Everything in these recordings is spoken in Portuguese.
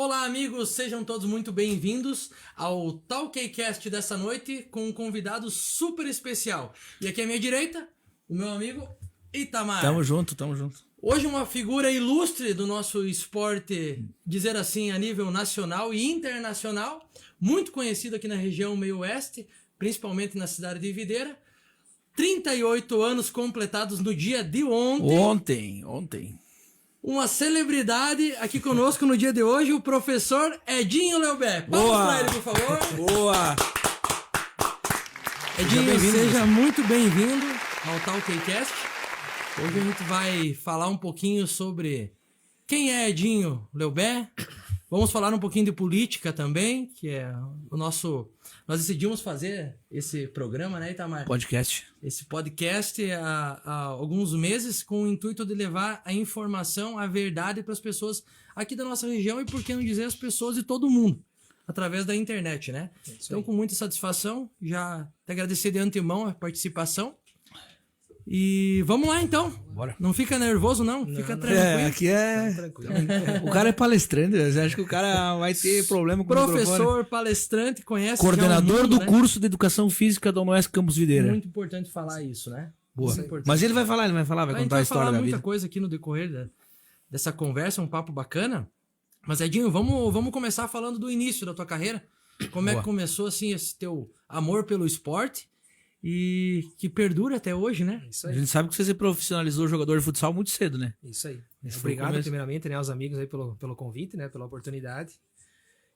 Olá, amigos, sejam todos muito bem-vindos ao Talkcast dessa noite com um convidado super especial. E aqui à minha direita, o meu amigo Itamar. Tamo junto, tamo junto. Hoje uma figura ilustre do nosso esporte, dizer assim, a nível nacional e internacional, muito conhecido aqui na região meio-oeste, principalmente na cidade de Videira. 38 anos completados no dia de ontem. Ontem. Uma celebridade aqui conosco no dia de hoje, o professor Edinho Leubé. Palmas pra ele, por favor. Boa! Edinho, seja muito bem-vindo ao Talkcast. Hoje a gente vai falar um pouquinho sobre quem é Edinho Leubé. Vamos falar um pouquinho de política também, que é o nosso... Nós decidimos fazer esse programa, né, Itamar? Podcast. Esse podcast há alguns meses com o intuito de levar a informação, a verdade para as pessoas aqui da nossa região e, por que não dizer, as pessoas de todo mundo, através da internet, né? Então, com muita satisfação, já te agradecer de antemão a participação. E vamos lá, então. Bora. Não fica nervoso, não. Fica tranquilo. Aqui é... O cara é palestrante, você acha que o cara vai ter problema com o Professor, microfone? palestrante, conhece Coordenador já o mundo, do curso de Educação Física da UNOESC Campus Videira. Muito importante falar isso, né? Boa. Isso é importante. Mas ele vai falar, vai contar a história da falar muita vida. coisa aqui no decorrer dessa conversa, um papo bacana. Mas, Edinho, vamos começar falando do início da tua carreira. Como é que começou, assim, esse teu amor pelo esporte e que perdura até hoje, né? A gente sabe que você se profissionalizou jogador de futsal muito cedo, né? Isso aí. Esse foi o Obrigado, começo. primeiramente, né, aos amigos aí pelo convite, né, pela oportunidade.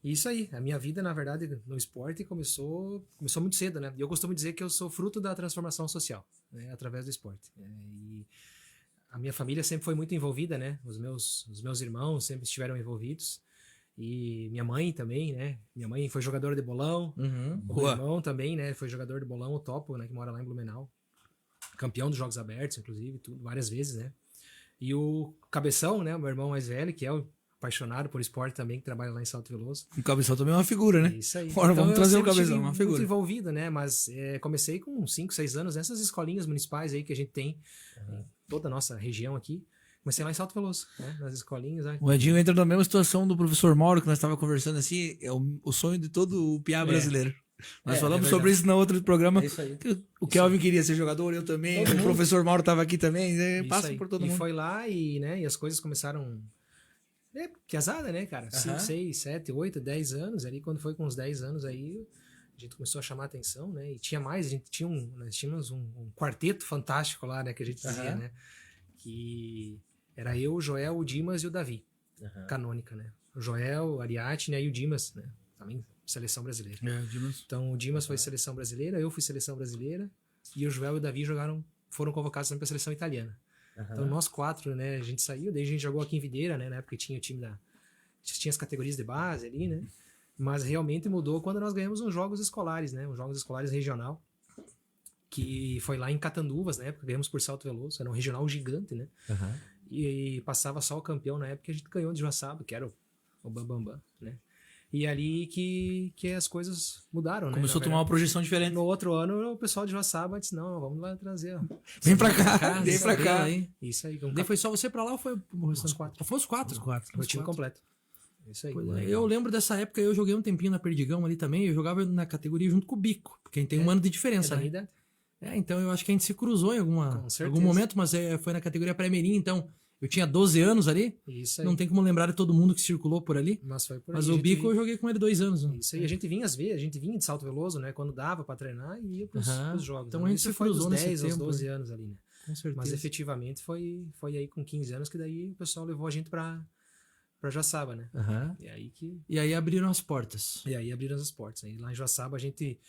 E isso aí. A minha vida, na verdade, no esporte começou muito cedo, né? E eu costumo dizer que eu sou fruto da transformação social, né, através do esporte. E a minha família sempre foi muito envolvida, né? Os meus irmãos sempre estiveram envolvidos. E minha mãe também, né? Minha mãe foi jogadora de bolão. O meu irmão também, né? Foi jogador de bolão, o Topo, né? Que mora lá em Blumenau. Campeão dos Jogos Abertos, inclusive, tudo, várias vezes, né? E o Cabeção, né? O meu irmão mais velho, que é o apaixonado por esporte também, que trabalha lá em Salto Veloso. O Cabeção também é uma figura, né? Isso aí. Agora vamos eu trazer o sempre Cabeção, tive uma figura. muito envolvido, né? Mas comecei com 5, 6 anos nessas escolinhas municipais aí que a gente tem em toda a nossa região aqui. Comecei lá em Salto Veloso, né? Nas escolinhas. Né? O Edinho entra na mesma situação do professor Mauro, que nós estávamos conversando assim, é o sonho de todo o piá brasileiro. Nós falamos sobre isso no outro programa. É isso aí. O Kelvin queria ser jogador, eu também. O professor Mauro estava aqui também. Passa aí. por todo e mundo. foi lá e as coisas começaram... piazada, né, cara? 5, 6, 7, 8, 10 anos. Ali, quando foi com uns 10 anos, aí a gente começou a chamar a atenção, né? E tinha mais, nós tínhamos um quarteto fantástico lá, né? Que a gente dizia, né? Que era eu, o Joel, o Dimas e o Davi. Canônica, né? O Joel, o Ariadne, né? E o Dimas, né? Também seleção brasileira. Dimas. Então o Dimas foi seleção brasileira, eu fui seleção brasileira. E o Joel e o Davi foram convocados também para a seleção italiana. Então nós 4, né, a gente saiu, daí a gente jogou aqui em Videira, né, na época tinha o time tinha as categorias de base ali, né, mas realmente mudou quando nós ganhamos uns jogos escolares, né, uns jogos escolares regional, que foi lá em Catanduvas, na época, ganhamos por Salto Veloso, era um regional gigante, né, e passava só o campeão na época, a gente ganhou de Joaçaba, que era o Bambambam, né. E ali que as coisas mudaram, né? Começou a tomar uma projeção diferente. No outro ano, o pessoal de Joaçaba disse, não, vamos lá trazer. Ó. Vem pra cá, vem pra cá. Isso aí. Daí foi só você pra lá ou foi os 4? Foi os 4? O time completo. Isso aí. Eu lembro dessa época, eu joguei um tempinho na Perdigão ali também, eu jogava na categoria junto com o Bico, porque a gente tem um ano de diferença, né? Idade. Então eu acho que a gente se cruzou em Com certeza. algum momento, mas foi na categoria pré-mirim, então eu tinha 12 anos ali. Isso aí. Não tem como lembrar de todo mundo que circulou por ali. Mas foi por aí. Mas o Bico eu joguei com ele 2 anos. Né? Isso aí. A gente vinha de Salto Veloso, né? Quando dava pra treinar e ia pros jogos. Então né? a gente Isso se foi dos cruzou nesse 10 aos tempo, 12 anos ali, né? Com certeza. Mas efetivamente foi aí com 15 anos que daí o pessoal levou a gente pra Joaçaba, né? E aí abriram as portas. E aí abriram as portas. Aí lá em Joaçaba a gente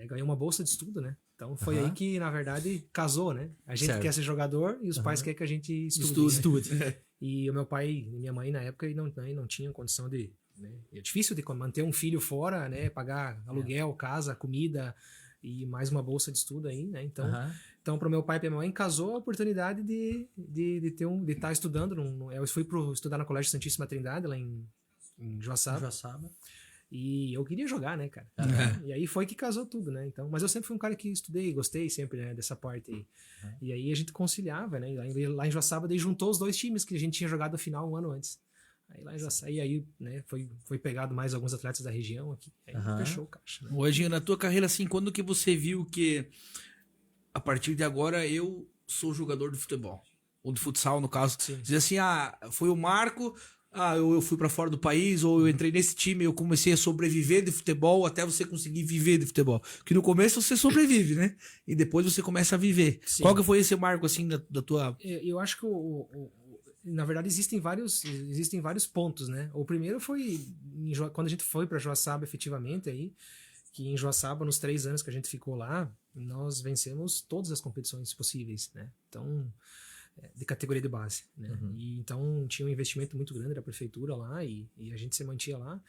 ganhou uma bolsa de estudo, né? Então foi aí que, na verdade, casou, né? A gente quer ser jogador e os pais querem que a gente estude. Né? E o meu pai e minha mãe, na época, não tinham condição de... Né? É difícil de manter um filho fora, né? Pagar aluguel, casa, comida e mais uma bolsa de estudo aí, né? Então para o meu pai e pra minha mãe, casou a oportunidade de estar estudando. Eu fui estudar no Colégio Santíssima Trindade, lá em Joaçaba. E eu queria jogar, né, cara? E aí foi que casou tudo, né? Então, mas eu sempre fui um cara que estudei, gostei sempre, né, dessa parte aí. E aí a gente conciliava, né? Lá em Joaçaba, daí juntou os 2 times que a gente tinha jogado a final um ano antes. Aí lá em Joaçaba, e aí, né, foi pegado mais alguns atletas da região aqui. Aí fechou o caixa. Né? Hoje, na tua carreira, assim, quando que você viu que a partir de agora eu sou jogador de futebol? Ou de futsal, no caso. Sim. Dizer assim, foi o marco, eu fui pra fora do país, ou eu entrei nesse time, eu comecei a sobreviver de futebol até você conseguir viver de futebol. Porque no começo você sobrevive, né? E depois você começa a viver. Sim. Qual que foi esse marco, assim, da tua... Eu acho que na verdade existem vários pontos, né? O primeiro foi quando a gente foi para Joaçaba efetivamente aí, que em Joaçaba, nos 3 anos que a gente ficou lá, nós vencemos todas as competições possíveis, né? Então, de categoria de base, né? E então tinha um investimento muito grande da prefeitura lá e a gente se mantinha lá.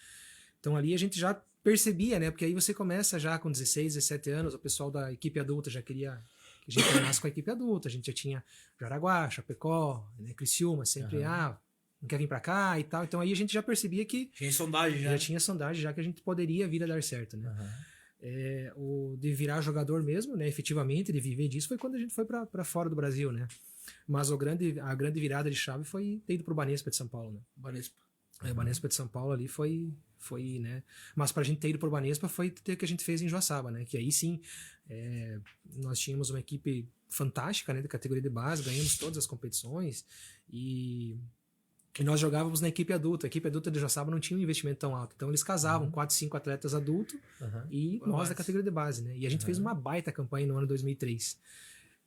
Então ali a gente já percebia, né? Porque aí você começa já com 16, 17 anos, o pessoal da equipe adulta já queria que a gente treinasse com a equipe adulta, a gente já tinha Jaraguá, Chapecó, né, Criciúma, sempre, não quer vir pra cá e tal. Então aí a gente já percebia que... Tinha sondagem já. Já tinha sondagem, já que a gente poderia vir a dar certo, né? O de virar jogador mesmo, né, efetivamente, de viver disso, foi quando a gente foi pra fora do Brasil, né? Mas a grande virada de chave foi ter ido pro Banespa de São Paulo, né? O Banespa de São Paulo ali foi, né? Mas pra gente ter ido pro Banespa foi ter que a gente fez em Joaçaba, né? Que aí sim, nós tínhamos uma equipe fantástica, né? De categoria de base, ganhamos todas as competições e nós jogávamos na equipe adulta. A equipe adulta de Joaçaba não tinha um investimento tão alto. Então eles casavam 4, 5 atletas adultos e nós da categoria de base, né? E a gente fez uma baita campanha no ano 2003.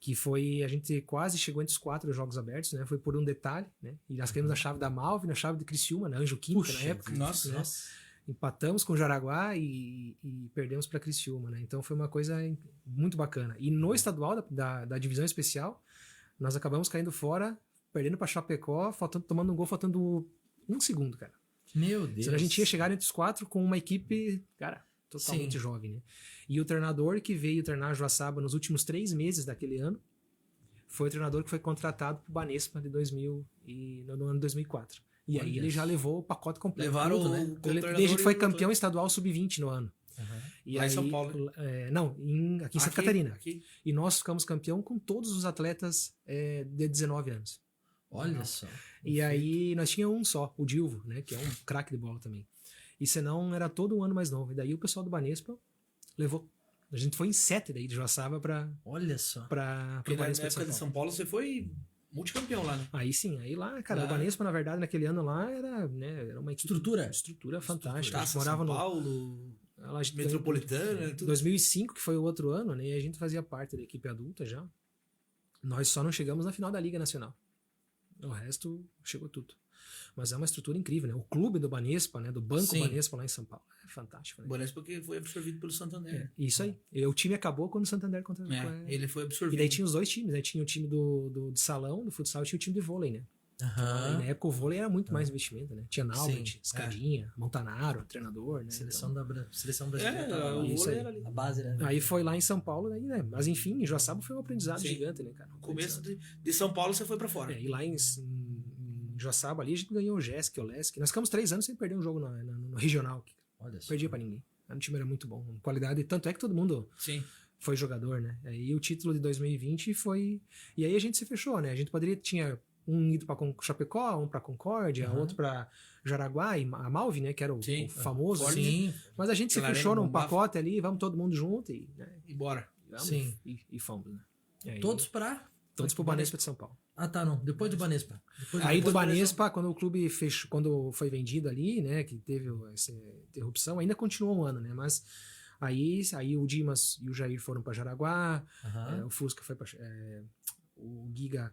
Que foi, a gente quase chegou entre os 4 jogos abertos, né? Foi por um detalhe, né? E nós caímos na chave da Malve, na chave de Criciúma, na Anjo Química na época. Nossa, né? nossa. Empatamos com o Jaraguá e perdemos para Criciúma, né? Então foi uma coisa muito bacana. E no estadual da divisão especial, nós acabamos caindo fora, perdendo para Chapecó, tomando um gol, faltando 1 segundo, cara. Meu Deus. Senão a gente ia chegar entre os 4 com uma equipe, cara, totalmente jovem, né? E o treinador que veio treinar Joaçaba nos últimos 3 meses daquele ano foi o treinador que foi contratado pro Banespa no ano 2004. E aí ele já levou o pacote completo. Levaram tudo, né? A gente foi campeão estadual sub-20 no ano. E lá aí, em São Paulo? Não, aqui em Santa Catarina. Aqui. E nós ficamos campeão com todos os atletas de 19 anos. Olha só. E aí nós tínhamos um só, o Dilvo, né? Que é um craque de bola também. E senão era todo um ano mais novo. E daí o pessoal do Banespa levou. A gente foi em 7 daí de Joaçaba pra... Olha só. Porque na época de São Paulo você foi multicampeão lá, né? Aí sim, aí lá, cara, o Banespa, na verdade, naquele ano lá era uma estrutura fantástica. A gente morava São Paulo, no Metropolitana, tudo. 2005, que foi o outro ano, né? E a gente fazia parte da equipe adulta já. Nós só não chegamos na final da Liga Nacional. O resto chegou tudo. Mas é uma estrutura incrível, né? O clube do Banespa, né? Do Banco Banespa lá em São Paulo. É fantástico, né? O Banespa porque foi absorvido pelo Santander. Isso aí. O time acabou quando o Santander ele foi absorvido. E daí tinha os 2 times, né? Tinha o time de salão, do futsal, e tinha o time de vôlei, né? Então, na época o vôlei era muito mais investimento, né? Tinha Naubert, Escadinha, Montanaro, treinador, né? Seleção brasileira. O vôlei era ali. A base era... Aí foi lá em São Paulo, né? Mas enfim, em Joaçaba foi um aprendizado gigante, né, cara? No começo de São Paulo você foi pra fora. E lá em Joaçaba ali a gente ganhou o JESC, o LESC. Nós ficamos 3 anos sem perder um jogo no regional. Olha só. Perdia pra ninguém. O time era muito bom. Qualidade, tanto é que todo mundo foi jogador, né? Aí o título de 2020 foi... E aí a gente se fechou, né? A gente tinha um ido pra Chapecó, um pra Concórdia, outro pra Jaraguá e a Malve, né? Que era o famoso. Sim. Mas a gente se fechou num pacote ali, vamos todo mundo junto e bora. E fomos, né? Aí, Todos pro Banespa de São Paulo. Ah, tá, não. Depois do Banespa. Aí do Banespa, quando o clube fechou, quando foi vendido ali, né, que teve essa interrupção, ainda continuou um ano, né, mas aí o Dimas e o Jair foram para Jaraguá, o Fusca foi para o Giga,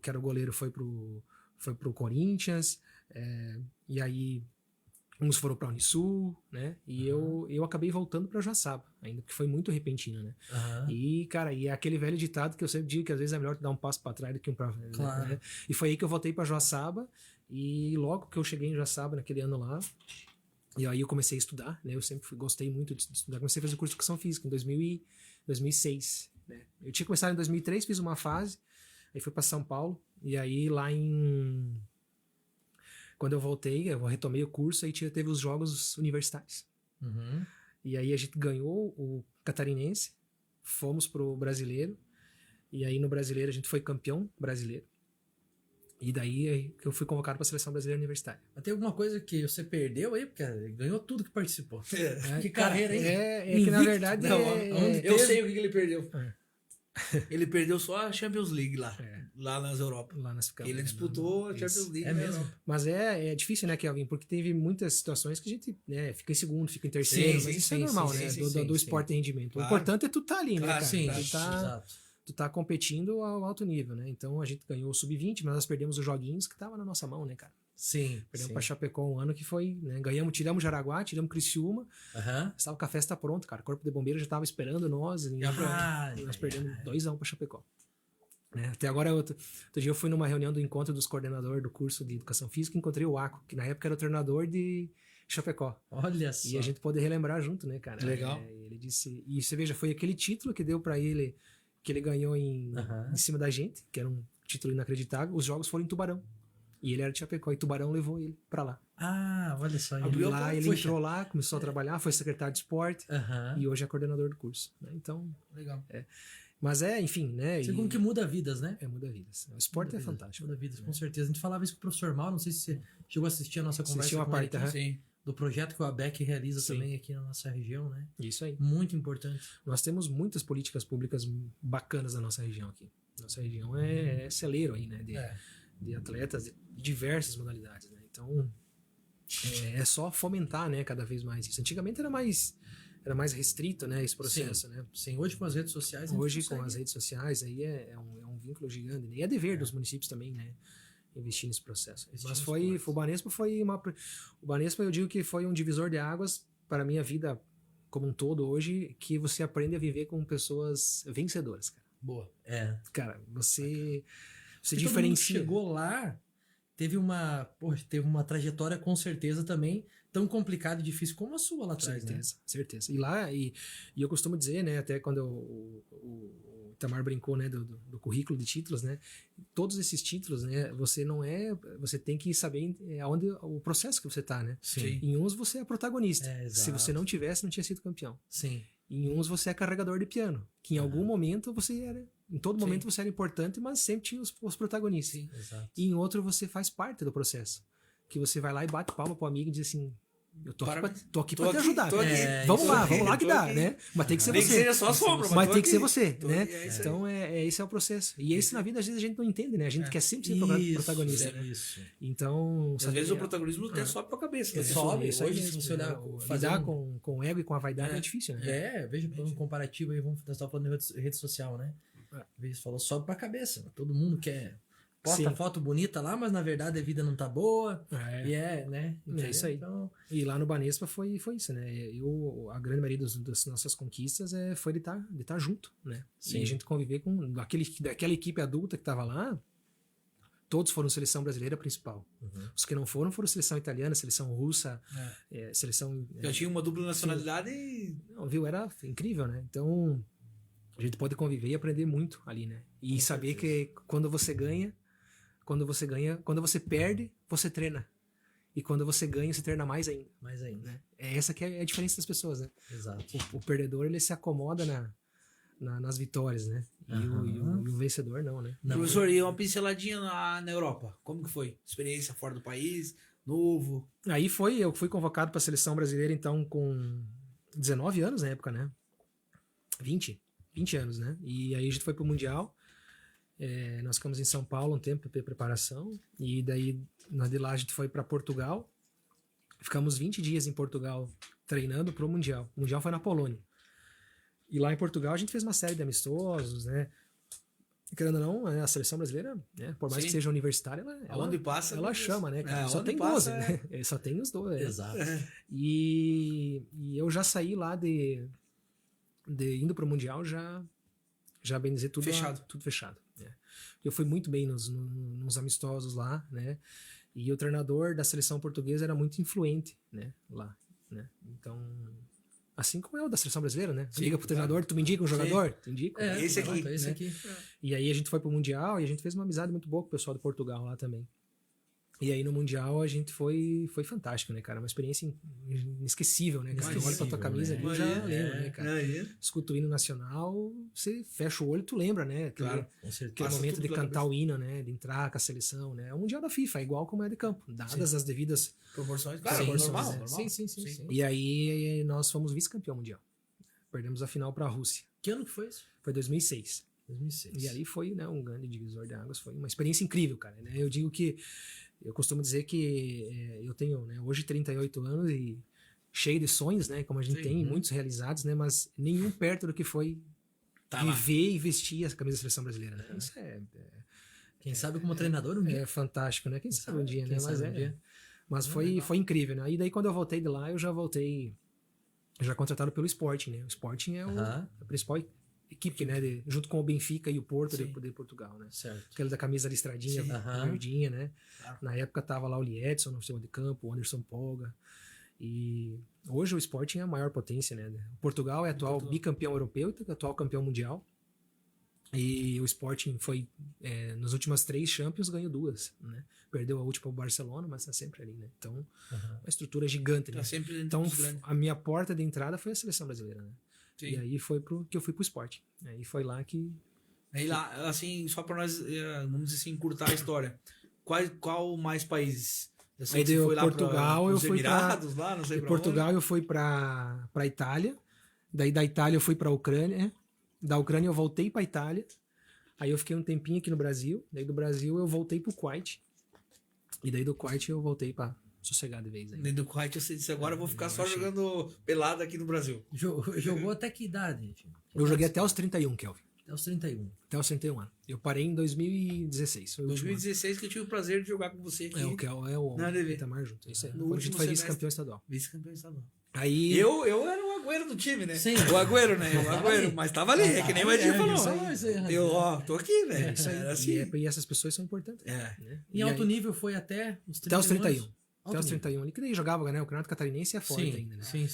que era o goleiro, foi pro Corinthians, e aí uns foram para Unisul, né? E eu acabei voltando para Joaçaba, ainda porque foi muito repentino, né? E, cara, é aquele velho ditado que eu sempre digo que às vezes é melhor dar um passo para trás do que um para frente. Claro. Né? E foi aí que eu voltei para Joaçaba e logo que eu cheguei em Joaçaba naquele ano lá, e aí eu comecei a estudar, né? Eu sempre gostei muito de estudar, comecei a fazer curso de educação física em 2006, né? Eu tinha começado em 2003, fiz uma fase, aí fui para São Paulo e aí lá quando eu voltei, eu retomei o curso, aí teve os jogos universitários. E aí a gente ganhou o catarinense, fomos pro brasileiro, e aí no brasileiro a gente foi campeão brasileiro. E daí que eu fui convocado para a seleção brasileira universitária. Mas tem alguma coisa que você perdeu aí? Porque ganhou tudo que participou. Que Cara, carreira, hein? É que na verdade... Não, eu teve? sei o que ele perdeu. Ele perdeu só a Champions League lá. Lá nas Europa. Lá nós ficamos, Ele disputou a Champions isso. League. É na mesmo? Europa. Mas é difícil, né, Kelvin? Porque teve muitas situações que a gente fica em segundo, fica em terceiro, Sim, mas sim, isso é sim, normal, sim, né? sim, do sim, esporte de rendimento. Claro. O importante é tu tá ali, né, Claro, cara? Sim, Tu tu tá competindo ao alto nível, né? Então a gente ganhou o sub-20, mas nós perdemos os joguinhos que tava na nossa mão, né, cara? Sim. Perdemos pra Chapecó um ano que foi, né? Tiramos Jaraguá, tiramos Criciúma. Aham. Estava com a festa pronta, cara. O Corpo de Bombeiro já tava esperando nós. E nós perdemos 2-1 pra Chapecó. Né? Até agora, outro dia eu fui numa reunião do encontro dos coordenadores do curso de Educação Física e encontrei o Aco, que na época era o treinador de Chapecó. Olha só. E a gente pôde relembrar junto, né, cara? Legal. Ele disse... E você veja, foi aquele título que deu pra ele, que ele ganhou em cima da gente, que era um título inacreditável. Os jogos foram em Tubarão. E ele era de Chapecó, e Tubarão levou ele pra lá. Ah, olha só. E lá ele entrou lá, começou a trabalhar, foi secretário de esporte e hoje é coordenador do curso. Né? Então, Legal. mas enfim, né? Você como que muda vidas, né? Muda vidas. O esporte é fantástico. Muda vidas, com certeza. A gente falava isso com o professor Mal, não sei se você chegou a assistir a nossa conversa Assistiu uma com parte, ele aqui, Sim. do projeto que o ABEC realiza Sim. também aqui na nossa região, né? Isso aí. Muito importante. Nós temos muitas políticas públicas bacanas na nossa região aqui. Nossa região é celeiro aí, né? De atletas de diversas modalidades, né? Então, é só fomentar, né? Cada vez mais isso. Antigamente era mais restrito, né? Esse processo, né? Sim, hoje com as redes sociais... a gente Hoje, consegue. com as redes sociais, aí é um vínculo gigante. Né? E é dever dos municípios também, né? Investir nesse processo. Mas o Banespa o Banespa eu digo que foi um divisor de águas para a minha vida como um todo hoje, que você aprende a viver com pessoas vencedoras, cara. Boa. Cara, você Porque todo mundo que diferencia. chegou lá teve uma trajetória com certeza também tão complicada e difícil como a sua lá atrás, Certeza, certeza. E lá, e eu costumo dizer, né, até quando o Itamar brincou, né, do currículo de títulos, né, todos esses títulos, né, você tem que saber aonde o processo que você tá, né. Sim. Em uns você é protagonista. Exato. Se você não tivesse, não tinha sido campeão. Sim. Em uns você é carregador de piano, que em algum momento você era, em todo momento você era importante, mas sempre tinha os protagonistas. Sim, exato. E em outro você faz parte do processo. Que você vai lá e bate palma pro amigo e diz assim, eu tô aqui pra te ajudar. tô aqui. Vamos lá que dá, né? Mas tem que ser Nem que você. seja só a sombra, Mas tô tem que ser aqui. você, Tô né? aqui, é isso aí. Então, esse é o processo. E esse na vida, às vezes, a gente não entende, né? A gente quer sempre ser protagonista, né? Isso. então... Às vezes o protagonismo até sobe pra cabeça. Né? Sobe. Isso aí Hoje, mesmo, se você olhar, né? fazer Lidar um- com o ego e com a vaidade é difícil, né? Veja um comparativo aí, nós estávamos falando de rede social, né? Você falou, sobe pra cabeça. Todo mundo quer posta Sim. foto bonita lá, mas na verdade a vida não tá boa. É. Né? É isso aí. Então, E lá no Banespa foi isso, né? A grande maioria das nossas conquistas foi de estar junto, né? Sim. E a gente conviver com daquela equipe adulta que estava lá, todos foram seleção brasileira principal. Os que não foram seleção italiana, seleção russa, seleção... Já tinha uma dupla nacionalidade e... Não, viu? Era incrível, né? Então, a gente pode conviver e aprender muito ali, né? E Com saber certeza. que quando você perde, você treina. E quando você ganha, você treina mais ainda. mais ainda. Né? É essa que é a diferença das pessoas, né? Exato. O perdedor, ele se acomoda nas vitórias, né? E o vencedor não, né? Não, Professor, e uma pinceladinha na Europa? Como que foi? Experiência fora do país, novo? Aí eu fui convocado para a seleção brasileira, então, com 19 anos na época, né? 20 anos, né? E aí a gente foi pro Mundial. Nós ficamos em São Paulo um tempo para preparação. E daí, de lá, a gente foi para Portugal. Ficamos 20 dias em Portugal treinando pro Mundial. O Mundial foi na Polônia. E lá em Portugal a gente fez uma série de amistosos, né? Querendo ou não, a seleção brasileira, né? Por mais Sim. que seja universitária, Aonde passa, ela chama, né? Cara? Só onde tem passa, 12, né? Só tem os 12. Exato. E eu já saí lá de indo pro Mundial, já bem dizer, tudo Fechado. tudo fechado. Né? Eu fui muito bem nos amistosos lá, né? E o treinador da seleção portuguesa era muito influente, né? Lá, né? Então, assim como é o da seleção brasileira, né? Sim, Liga pro treinador, tu me indica um jogador? Tu indica. Esse aqui, Esse né? aqui. E aí a gente foi pro Mundial e a gente fez uma amizade muito boa com o pessoal de Portugal lá também. E aí no Mundial a gente foi fantástico, né, cara? Uma experiência inesquecível, né, cara? Tu olha pra tua camisa ali, já lembra, né, cara? Escuta o hino nacional, você fecha o olho e tu lembra, né? Claro, aquele momento de cantar o hino, né? De entrar com a seleção, né? É o Mundial da FIFA, é igual como é de campo, dadas as devidas proporções. Claro, normal. Sim. E aí nós fomos vice-campeão mundial. Perdemos a final pra Rússia. Que ano que foi isso? Foi 2006. 2006. E aí foi, né, um grande divisor de águas, foi uma experiência incrível, cara, né? Eu digo que eu costumo dizer que eu tenho, né, hoje 38 anos e cheio de sonhos, né, como a gente tem, muitos realizados, né, mas nenhum perto do que foi viver e vestir a camisa da seleção brasileira, né? Isso quem sabe como treinador um dia. É fantástico, né? Quem sabe um dia, né? Mas Um foi incrível, né? E daí quando eu voltei de lá, eu já voltei já contratado pelo Sporting, né? O Sporting é a principal equipe, né? Junto com o Benfica e o Porto de Portugal, né? Certo. Aquele da camisa listradinha, verdinha, né? Na época tava lá o Liedson no futebol de campo, o Anderson Polga. E hoje o Sporting é a maior potência, né? Portugal é atual bicampeão europeu e atual campeão mundial. E o Sporting foi, nas últimas 3 Champions, ganhou 2, né? Perdeu a última pro Barcelona, mas tá sempre ali, né? Então, uma estrutura gigante, né? Tá sempre então, a minha porta de entrada foi a seleção brasileira, né? Sim. E aí foi que eu fui pro Sporting. Aí foi lá que... Aí lá, assim, só pra nós, vamos dizer assim, encurtar a história. Qual mais países? Aí de Portugal eu fui pra... Lá, não sei de Portugal eu fui pra Itália. Daí da Itália eu fui pra Ucrânia. Da Ucrânia eu voltei pra Itália. Aí eu fiquei um tempinho aqui no Brasil. Daí do Brasil eu voltei pro Kuwait. E daí do Kuwait eu voltei pra sossegar de vez. Daí do Kuwait você disse, agora eu vou ficar só jogando pelada aqui no Brasil. Jogou até que idade, gente? Eu joguei até os 31, Kelvin. Até os 31. Até os 31 anos. Eu parei em 2016. Foi 2016 que eu tive o prazer de jogar com você aqui. É o Itamar junto. Isso aí. No a gente foi vice-campeão estadual. Vice-campeão estadual. Aí... Eu era o Agüero do time, né? Sim. O Agüero, né? O Agüero, mas tava ali, é que nem o Edinho falou. Eu, tô aqui, velho. Isso aí. Assim. E essas pessoas são importantes. Né? Em alto nível foi até os 31. Até os 31. Até os 31 ali, que daí jogava, né? O Campeonato Catarinense é forte ainda, né? Sim.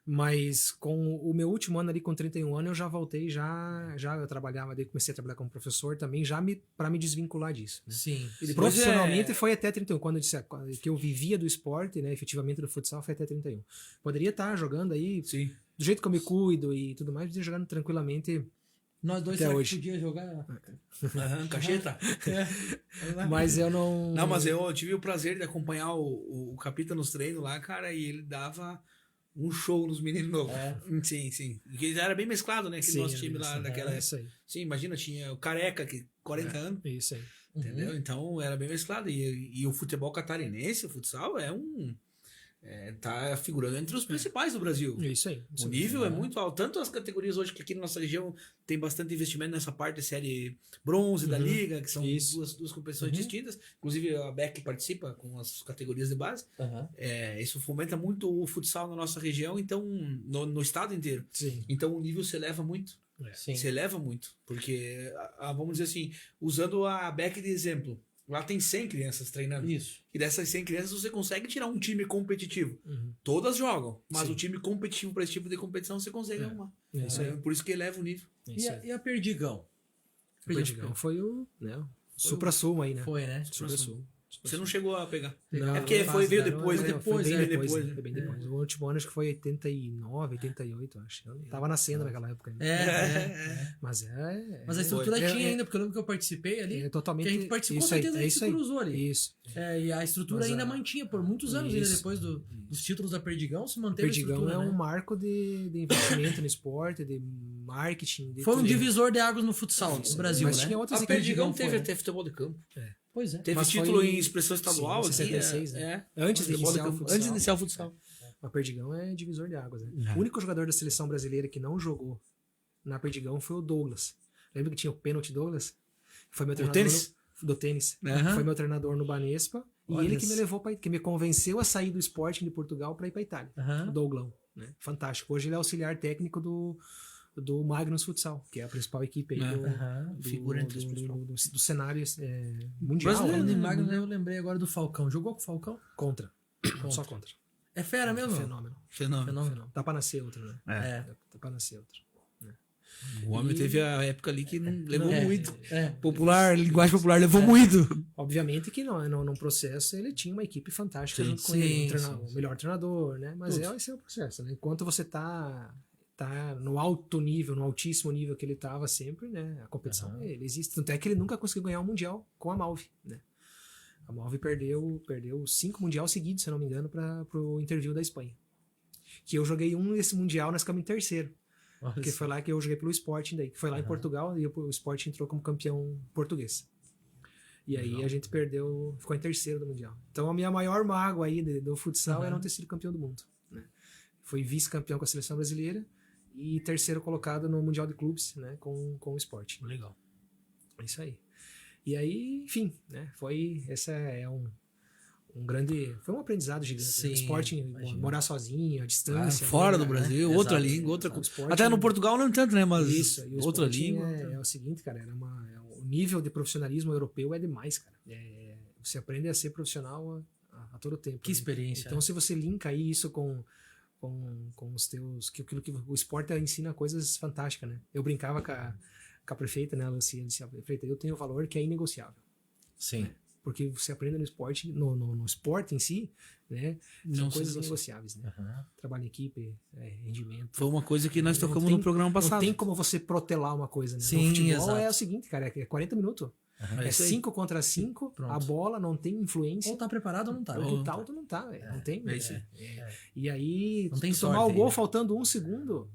Mas com o meu último ano ali, com 31 anos, eu já voltei, já eu trabalhava, daí comecei a trabalhar como professor também, pra me desvincular disso. Né? Sim. E profissionalmente foi até 31. Quando eu disse que eu vivia do esporte, né? Efetivamente do futsal, foi até 31. Poderia estar jogando aí, do jeito que eu me cuido e tudo mais, poderia jogando tranquilamente. Nós dois podia jogar cacheta. Mas eu não... Não, mas eu tive o prazer de acompanhar o Capita nos treinos lá, cara, e ele dava um show nos meninos novos. Sim. Porque era bem mesclado, né? Aquele nosso time lá daquela época. Isso aí. Sim, imagina, tinha o Careca, que 40 anos. Isso aí. Entendeu? Então era bem mesclado. E o futebol catarinense, o futsal, tá figurando entre os principais do Brasil. Isso aí. O nível é muito alto. Tanto as categorias hoje que aqui na nossa região tem bastante investimento nessa parte de série bronze da liga, que são duas competições distintas. Inclusive a BEC participa com as categorias de base. Isso fomenta muito o futsal na nossa região, então no estado inteiro. Sim. Então o nível se eleva muito. Se eleva muito. Porque, vamos dizer assim, usando a BEC de exemplo, lá tem 100 crianças treinando. Isso. E dessas 100 crianças você consegue tirar um time competitivo. Todas jogam, mas o time competitivo para esse tipo de competição você consegue arrumar. Por isso que eleva o nível. E a Perdigão? A Perdigão foi o supra-sumo aí, né? Foi, né? Supra-sumo. Você não chegou a pegar. Não, é porque veio depois. Foi bem depois. O último ano acho que foi 89, 88, acho. Eu tava nascendo naquela época ainda. Mas a estrutura tinha ainda, porque eu lembro que eu participei ali. É totalmente. Que a gente participou, com certeza a gente se cruzou ali. Isso. E a estrutura ainda mantinha por muitos anos, ainda depois dos títulos da Perdigão, se manteve a estrutura. Perdigão é um marco de investimento no esporte, de marketing. Foi um divisor de águas no futsal no Brasil, mas né? tinha outras a Perdigão teve até futebol de campo. Pois é. Teve título em expressão estadual. Em 66, né? Antes de iniciar o futsal. A Perdigão é divisor de águas, né? O único jogador da seleção brasileira que não jogou na Perdigão foi o Douglas. Lembra que tinha o pênalti Douglas? Foi meu treinador do tênis. Foi meu treinador no Banespa. E ele que me levou que me convenceu a sair do Sporting de Portugal para ir para Itália. O Douglão, né? Fantástico. Hoje ele é auxiliar técnico do Magnus Futsal, que é a principal equipe aí do cenário mundial. Falando de Magnus, eu lembrei agora do Falcão. Jogou com o Falcão? Contra. Só contra. É fera mesmo? Fenômeno. Tá pra nascer outro, né? Tá pra nascer outro. O homem teve a época ali que não levou muito. Popular, Linguagem popular levou muito. Obviamente que no processo ele tinha uma equipe fantástica junto com ele, o melhor treinador, né? Mas esse é o processo, né? Enquanto você tá no alto nível, no altíssimo nível que ele estava sempre, né? A competição ele existe. Tanto é que ele nunca conseguiu ganhar um mundial com a Malve, né? A Malve perdeu 5 mundiais seguidos, se eu não me engano, para o Interview da Espanha. Que eu joguei desse mundial, nós ficamos em terceiro. Porque foi lá que eu joguei pelo Sporting daí, que foi lá em Portugal, e o Sporting entrou como campeão português. E aí a gente ficou em terceiro do Mundial. Então a minha maior mágoa aí do futsal é não ter sido campeão do mundo. Né? Foi vice-campeão com a seleção brasileira e terceiro colocado no Mundial de Clubes, né, com o Sporting. Legal. É isso aí. E aí, enfim, né, esse é um grande... Foi um aprendizado gigante. Sim, o Sporting, morar sozinho, a distância. Fora do Brasil, outra língua, outra cultura. Até no Portugal não tanto, né? Mas isso, outra língua. É o seguinte, cara, o nível de profissionalismo europeu é demais, cara. Você aprende a ser profissional a todo tempo. Que experiência. Então, se você linka aí isso com os teus... Aquilo que o esporte ensina coisas fantásticas, né? Eu brincava com a prefeita, né? A Lucia disse, prefeita, eu tenho um valor que é inegociável. Sim. Né? Porque você aprende no esporte, no esporte em si, né? São coisas negociáveis, né? Trabalho em equipe, rendimento. Foi uma coisa que nós tocamos no programa passado. Não tem como você protelar uma coisa, né? Sim, no futebol exato. é o seguinte, cara, é 40 minutos. É 5 contra 5, a bola não tem influência. Ou tá preparado ou não tá. Ou tá ou não tá, não tem. E aí, não tem tomar o gol faltando 1 segundo,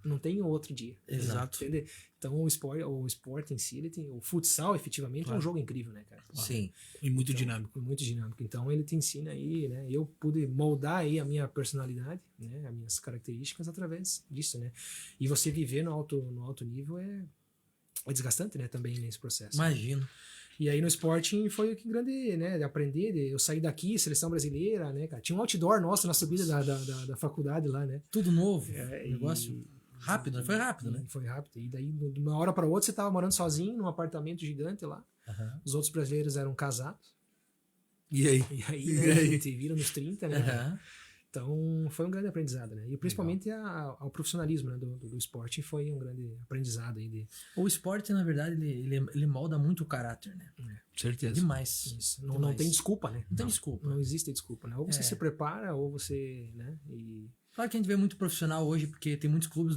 não tem outro dia. Exato. Entendeu? Então o esporte em si, o futsal efetivamente é um jogo incrível, né, cara? Sim. E muito dinâmico. Muito dinâmico. Então ele te ensina aí, né? Eu pude moldar aí a minha personalidade, né? As minhas características através disso, né? E você viver no alto nível é desgastante, né? Também nesse processo. Imagino. E aí no Sporting foi o que grande, né? De aprender, eu saí daqui, seleção brasileira, né, cara? Tinha um outdoor nosso na subida da faculdade lá, né? Tudo novo. Negócio rápido, né? Foi rápido, né? Foi rápido. E daí, de uma hora para outra, você tava morando sozinho num apartamento gigante lá. Os outros brasileiros eram casados. E aí? Né, a gente vira nos 30, né? Então, foi um grande aprendizado, né? E principalmente ao profissionalismo, né, do esporte foi um grande aprendizado aí. O esporte, na verdade, ele molda muito o caráter, né? Certeza. Demais. Isso. Não tem desculpa, né? Não tem desculpa. Não existe desculpa, né? Ou você se prepara, ou você, né? Claro que a gente vê muito profissional hoje, porque tem muitos clubes,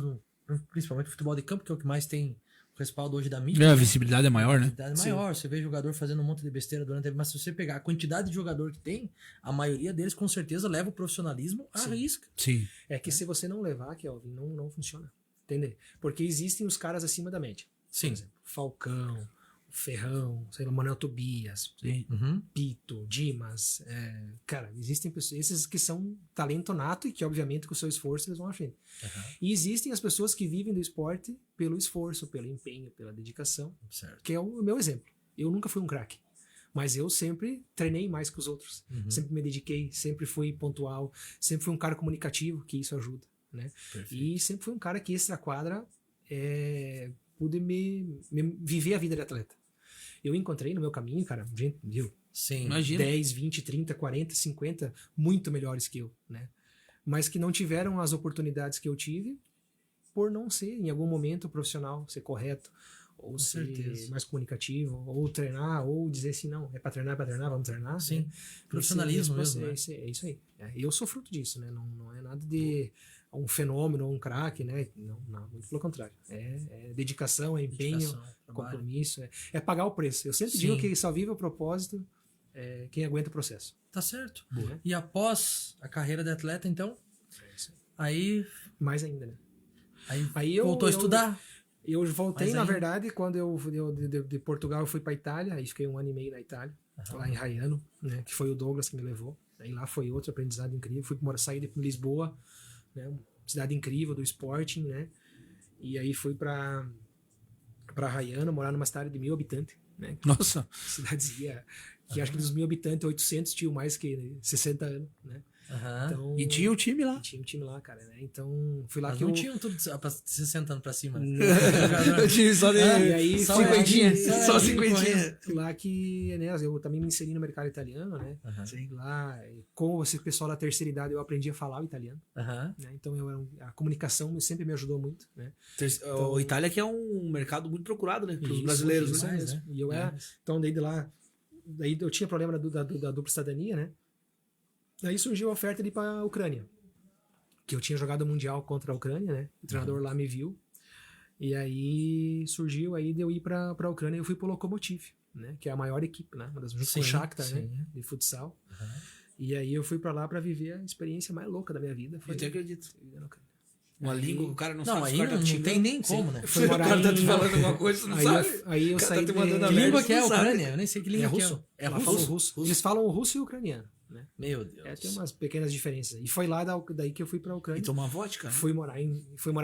principalmente no futebol de campo, que é o que mais tem o respaldo hoje da mídia. A visibilidade é maior, né? A visibilidade é maior. Você vê jogador fazendo um monte de besteira durante a vida, mas se você pegar a quantidade de jogador que tem, a maioria deles com certeza leva o profissionalismo à risca. Sim. É que se você não levar, Kelvin, não funciona. Entendeu? Porque existem os caras acima da média. Sim. Por exemplo, Falcão, Ferrão, sei lá, Manuel Tobias, Pito, Dimas. Cara, existem pessoas, esses que são talento nato e que, obviamente, com o seu esforço eles vão à frente. E existem as pessoas que vivem do esporte pelo esforço, pelo empenho, pela dedicação, que é o meu exemplo. Eu nunca fui um craque, mas eu sempre treinei mais que os outros. Sempre me dediquei, sempre fui pontual, sempre fui um cara comunicativo, que isso ajuda, né? E sempre fui um cara que extra-quadra pude me viver a vida de atleta. Eu encontrei no meu caminho, cara, gente, viu? Sim. Imagina. 10, 20, 30, 40, 50, muito melhores que eu, né? Mas que não tiveram as oportunidades que eu tive por não ser, em algum momento, profissional, ser correto, ou ser mais comunicativo, ou treinar, ou dizer assim, não, é pra treinar, vamos treinar. Sim. Né? Profissionalismo mesmo, né? É isso aí. Eu sou fruto disso, né? Não é nada de um fenômeno, um craque, né? Não, muito pelo contrário. É dedicação, é empenho, compromisso, é pagar o preço. Eu sempre digo que só vive o propósito quem aguenta o processo. Tá certo. E após a carreira de atleta, então, aí... Mais ainda, né? Aí voltou a estudar? Eu voltei, na verdade, quando eu de Portugal eu fui para Itália, aí fiquei 1 ano e meio na Itália, lá em Raiano, né? Que foi o Douglas que me levou. Aí lá foi outro aprendizado incrível. Saí de Lisboa, né, uma cidade incrível do Sporting, né? E aí fui para Raiano, morar numa cidade de 1.000 habitantes, né? Nossa! Cidadezinha que acho que dos 1.000 habitantes, 800 tinham mais que 60 anos, né? Então, E tinha o time lá. tinha um time lá, cara, né? Então, fui lá Mas que não eu... tinham tudo se sentando pra cima. O time só de E aí, Só cinquentinha. só Só cinquentinha. lá que, né, eu também me inseri no mercado italiano, né? Sim. Lá, com esse pessoal da terceira idade, eu aprendi a falar o italiano, né? Então, a comunicação sempre me ajudou muito, né? O Itália que é um mercado muito procurado, né? Para os Isso, brasileiros, isso né? mesmo. E eu era... Então, daí de lá... Daí eu tinha problema da dupla cidadania, né? Daí surgiu a oferta de ir para a Ucrânia. Que eu tinha jogado o Mundial contra a Ucrânia, né? O treinador lá me viu. E aí surgiu aí de eu ir para a Ucrânia e eu fui pro Lokomotiv, né? Que é a maior equipe, né? Uma das junto com o Shakhtar, né? De futsal. E aí eu fui para lá para viver a experiência mais louca da minha vida. Eu até acredito. Viver na Ucrânia. Uma língua, o cara não sabe. Não, aí os caras não, tá te não tem xingando. nem como, né? Foi O morar cara tá em- te falando alguma coisa, você não Aí sabe. aí eu O cara saí tá te mandando a Que merda, língua você que é a não sabe. Ucrânia? Eu nem sei que língua É que russo. é. É Lá russo? falam russo. Eles falam russo e ucraniano, né? Meu Deus. Tem umas pequenas diferenças. E foi lá daí que eu fui pra E Ucrânia. tomar vodka, né? Fui morar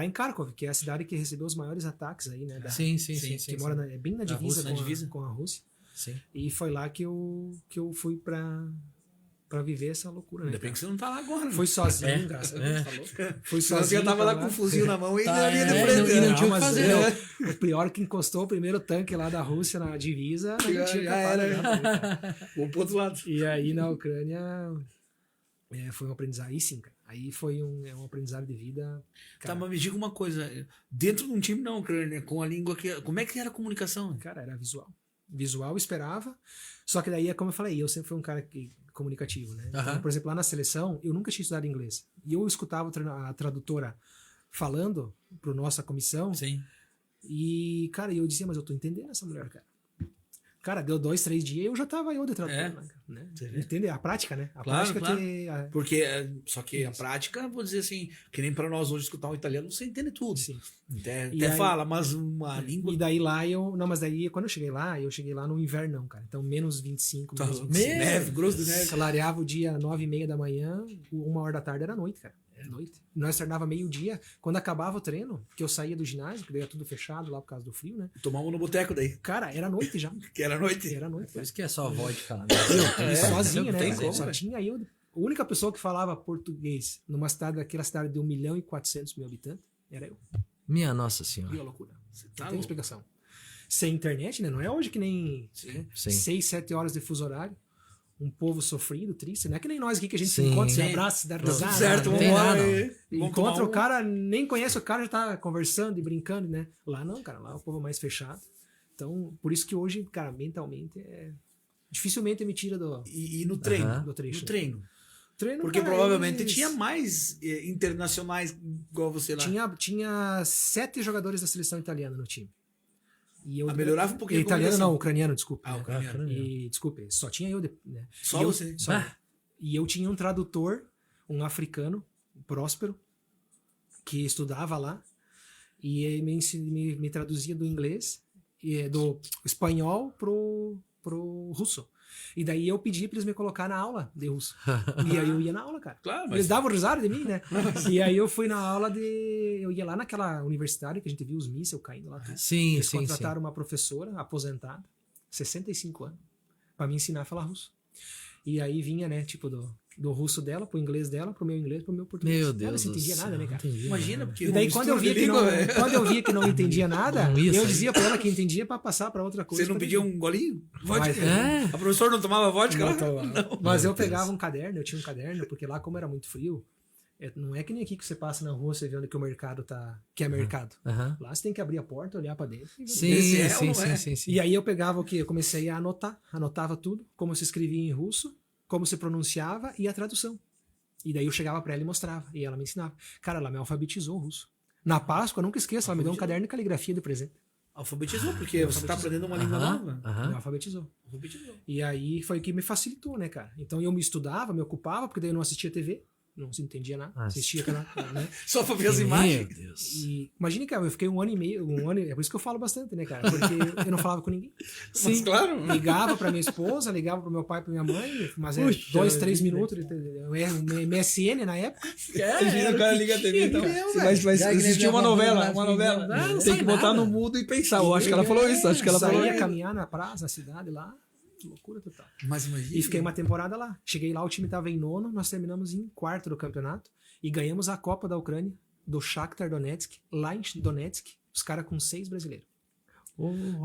em Kharkov, que é a cidade que recebeu os maiores ataques aí, né? Sim, sim, Sim, sim. Que mora é bem na Da divisa, Rússia, com a Rússia. Sim. E foi lá que eu fui pra viver essa loucura, né? Ainda bem cara? que você não tá lá agora, né? Fui sozinho, graças a Deus. Falou. Fui Senão você sozinho. já tava pra lá com o fuzil na mão e na linha de e frente. não né? tinha o que mas fazer, o pior que encostou o primeiro tanque lá da Rússia na divisa, a gente Já tinha era. capaz, né? Vou pro outro lado. E aí na Ucrânia foi um aprendizado. Aí sim, cara. Aí foi um aprendizado de vida. Tá, Cara, mas me diga uma coisa. Dentro de um time na Ucrânia, com a língua que... Como é que era a comunicação? cara, era visual. Visual eu esperava. Só que daí, como eu falei, eu sempre fui um cara comunicativo, né? Então, por exemplo, lá na seleção, eu nunca tinha estudado inglês. E eu escutava a tradutora falando pro nossa comissão. Sim. E, cara, eu dizia, mas eu tô entendendo essa mulher, cara. Cara, deu 2, 3 dias e eu já tava eu de tradutor, né? Entender? A prática, né? A Claro, prática claro. que... Porque, só que a prática, vou dizer assim, que nem pra nós hoje escutar um italiano, você entende tudo. Sim. Até E aí- fala, mas uma língua... E daí lá não, mas daí quando eu cheguei lá no inverno, cara. Então, menos 25, menos 26. Neve, grosso de neve. Salariava o dia 9h30 da manhã, 1h da tarde era noite, cara. Era noite. Nós treinava meio-dia. Quando acabava o treino, que eu saía do ginásio, que daí era tudo fechado lá por causa do frio, né? Tomamos no boteco daí, Cara, era noite já. que era noite. Era noite. Por Cara. isso que é só vodka lá. Sozinho, não tem né? como, Só velho. tinha eu. A única pessoa que falava português numa cidade, daquela cidade de 1.400.000 habitantes, era eu. Minha Nossa Senhora. Viu a loucura? Tá Não tem louco. explicação. Sem internet, né? Não é hoje que nem Sim. 6, 7 horas de fuso horário. Um povo sofrido, triste. Não é que nem nós aqui que a gente se Sim. encontra, se Sim. abraça, se dá Tudo risada. certo, não vamos tem embora nada. aí. Vamos Encontra tomar o cara, nem conhece o cara, já tá conversando e brincando, né? Lá não, cara. Lá é o povo mais fechado. Então, por isso que hoje, cara, mentalmente, dificilmente me tira do E no treino? Aham. do trecho. No treino. Treino, Porque cara, provavelmente eles- tinha mais internacionais igual você lá. Tinha 7 jogadores da seleção italiana no time. E eu Melhorava um pouquinho a Italiano comunicação. não, ucraniano, desculpa. Ah, ucraniano. E, desculpe, só tinha eu, né? Só E eu- você. só- E eu tinha um tradutor, um africano, próspero, que estudava lá, e ele me traduzia do inglês, do espanhol pro russo. E daí eu pedi pra eles me colocar na aula de russo. E aí eu ia na aula, cara. Claro, mas Eles davam risada de mim, né? E aí eu fui na aula eu ia lá naquela universidade que a gente viu os mísseis caindo lá. Sim, Eles sim, sim. contrataram uma professora aposentada, 65 anos, pra me ensinar a falar russo. E aí vinha, né, tipo, do russo dela, pro inglês dela, pro meu inglês, pro meu português. Meu Deus. Ela não se do entendia céu, nada, né, cara? não entendi imagina, nada. porque E daí uma quando eu, mistura via de que não, língua, velho. quando eu via que não entendia nada, Não ia eu sair. dizia pra ela que entendia pra passar pra outra coisa. Você não pra pedia mim. um golinho? Vodka? Mas- É. A professora não tomava vodka lá? Não tomava. Não. Mas Meu eu pegava um caderno, eu tinha um caderno, porque lá, como era muito frio, não é que nem aqui que você passa na rua, você vê onde que o mercado tá. Que é mercado. Aham. Lá você tem que abrir a porta, olhar pra dentro. E ver. Sim, Esse é sim, ou não sim, é? sim, sim. E aí eu pegava o quê? Eu comecei a anotar. Anotava tudo, como se escrevia em russo, como se pronunciava e a tradução. E daí eu chegava pra ela e mostrava. E ela me ensinava. Cara, ela me alfabetizou o russo. Na Páscoa, eu nunca esqueço, ela me deu um caderno de caligrafia de presente. Alfabetizou, porque você tá aprendendo uma língua Aham, nova. Me aham. alfabetizou. Alfabetizou. E aí foi o que me facilitou, né, cara? Então eu me estudava, me ocupava, porque daí eu não assistia TV. Não se entendia nada. Ah, Assistia canal, né? Só pra ver as Meu imagens. Deus. E imagine, cara, eu fiquei um ano e meio, é por isso que eu falo bastante, né, cara? Porque eu não falava com ninguém. Mas claro. Ligava pra minha esposa, ligava pro meu pai e pra minha mãe, mas Puxa 2, 3 vida. minutos, MSN na época. Imagina o cara liga a TV, então. Você vai Já que assistir nem uma minha novela, avó, uma né? novela. Não Tem sai que botar nada. no mudo e pensar. Eu acho que ela falou isso, acho que ela falou Saía isso. caminhar na praça, na cidade lá. loucura total. Mas imagina. E fiquei uma temporada lá. Cheguei lá, o time tava em nono, nós terminamos em quarto do campeonato e ganhamos a Copa da Ucrânia do Shakhtar Donetsk, lá em Donetsk, os caras com 6 brasileiros.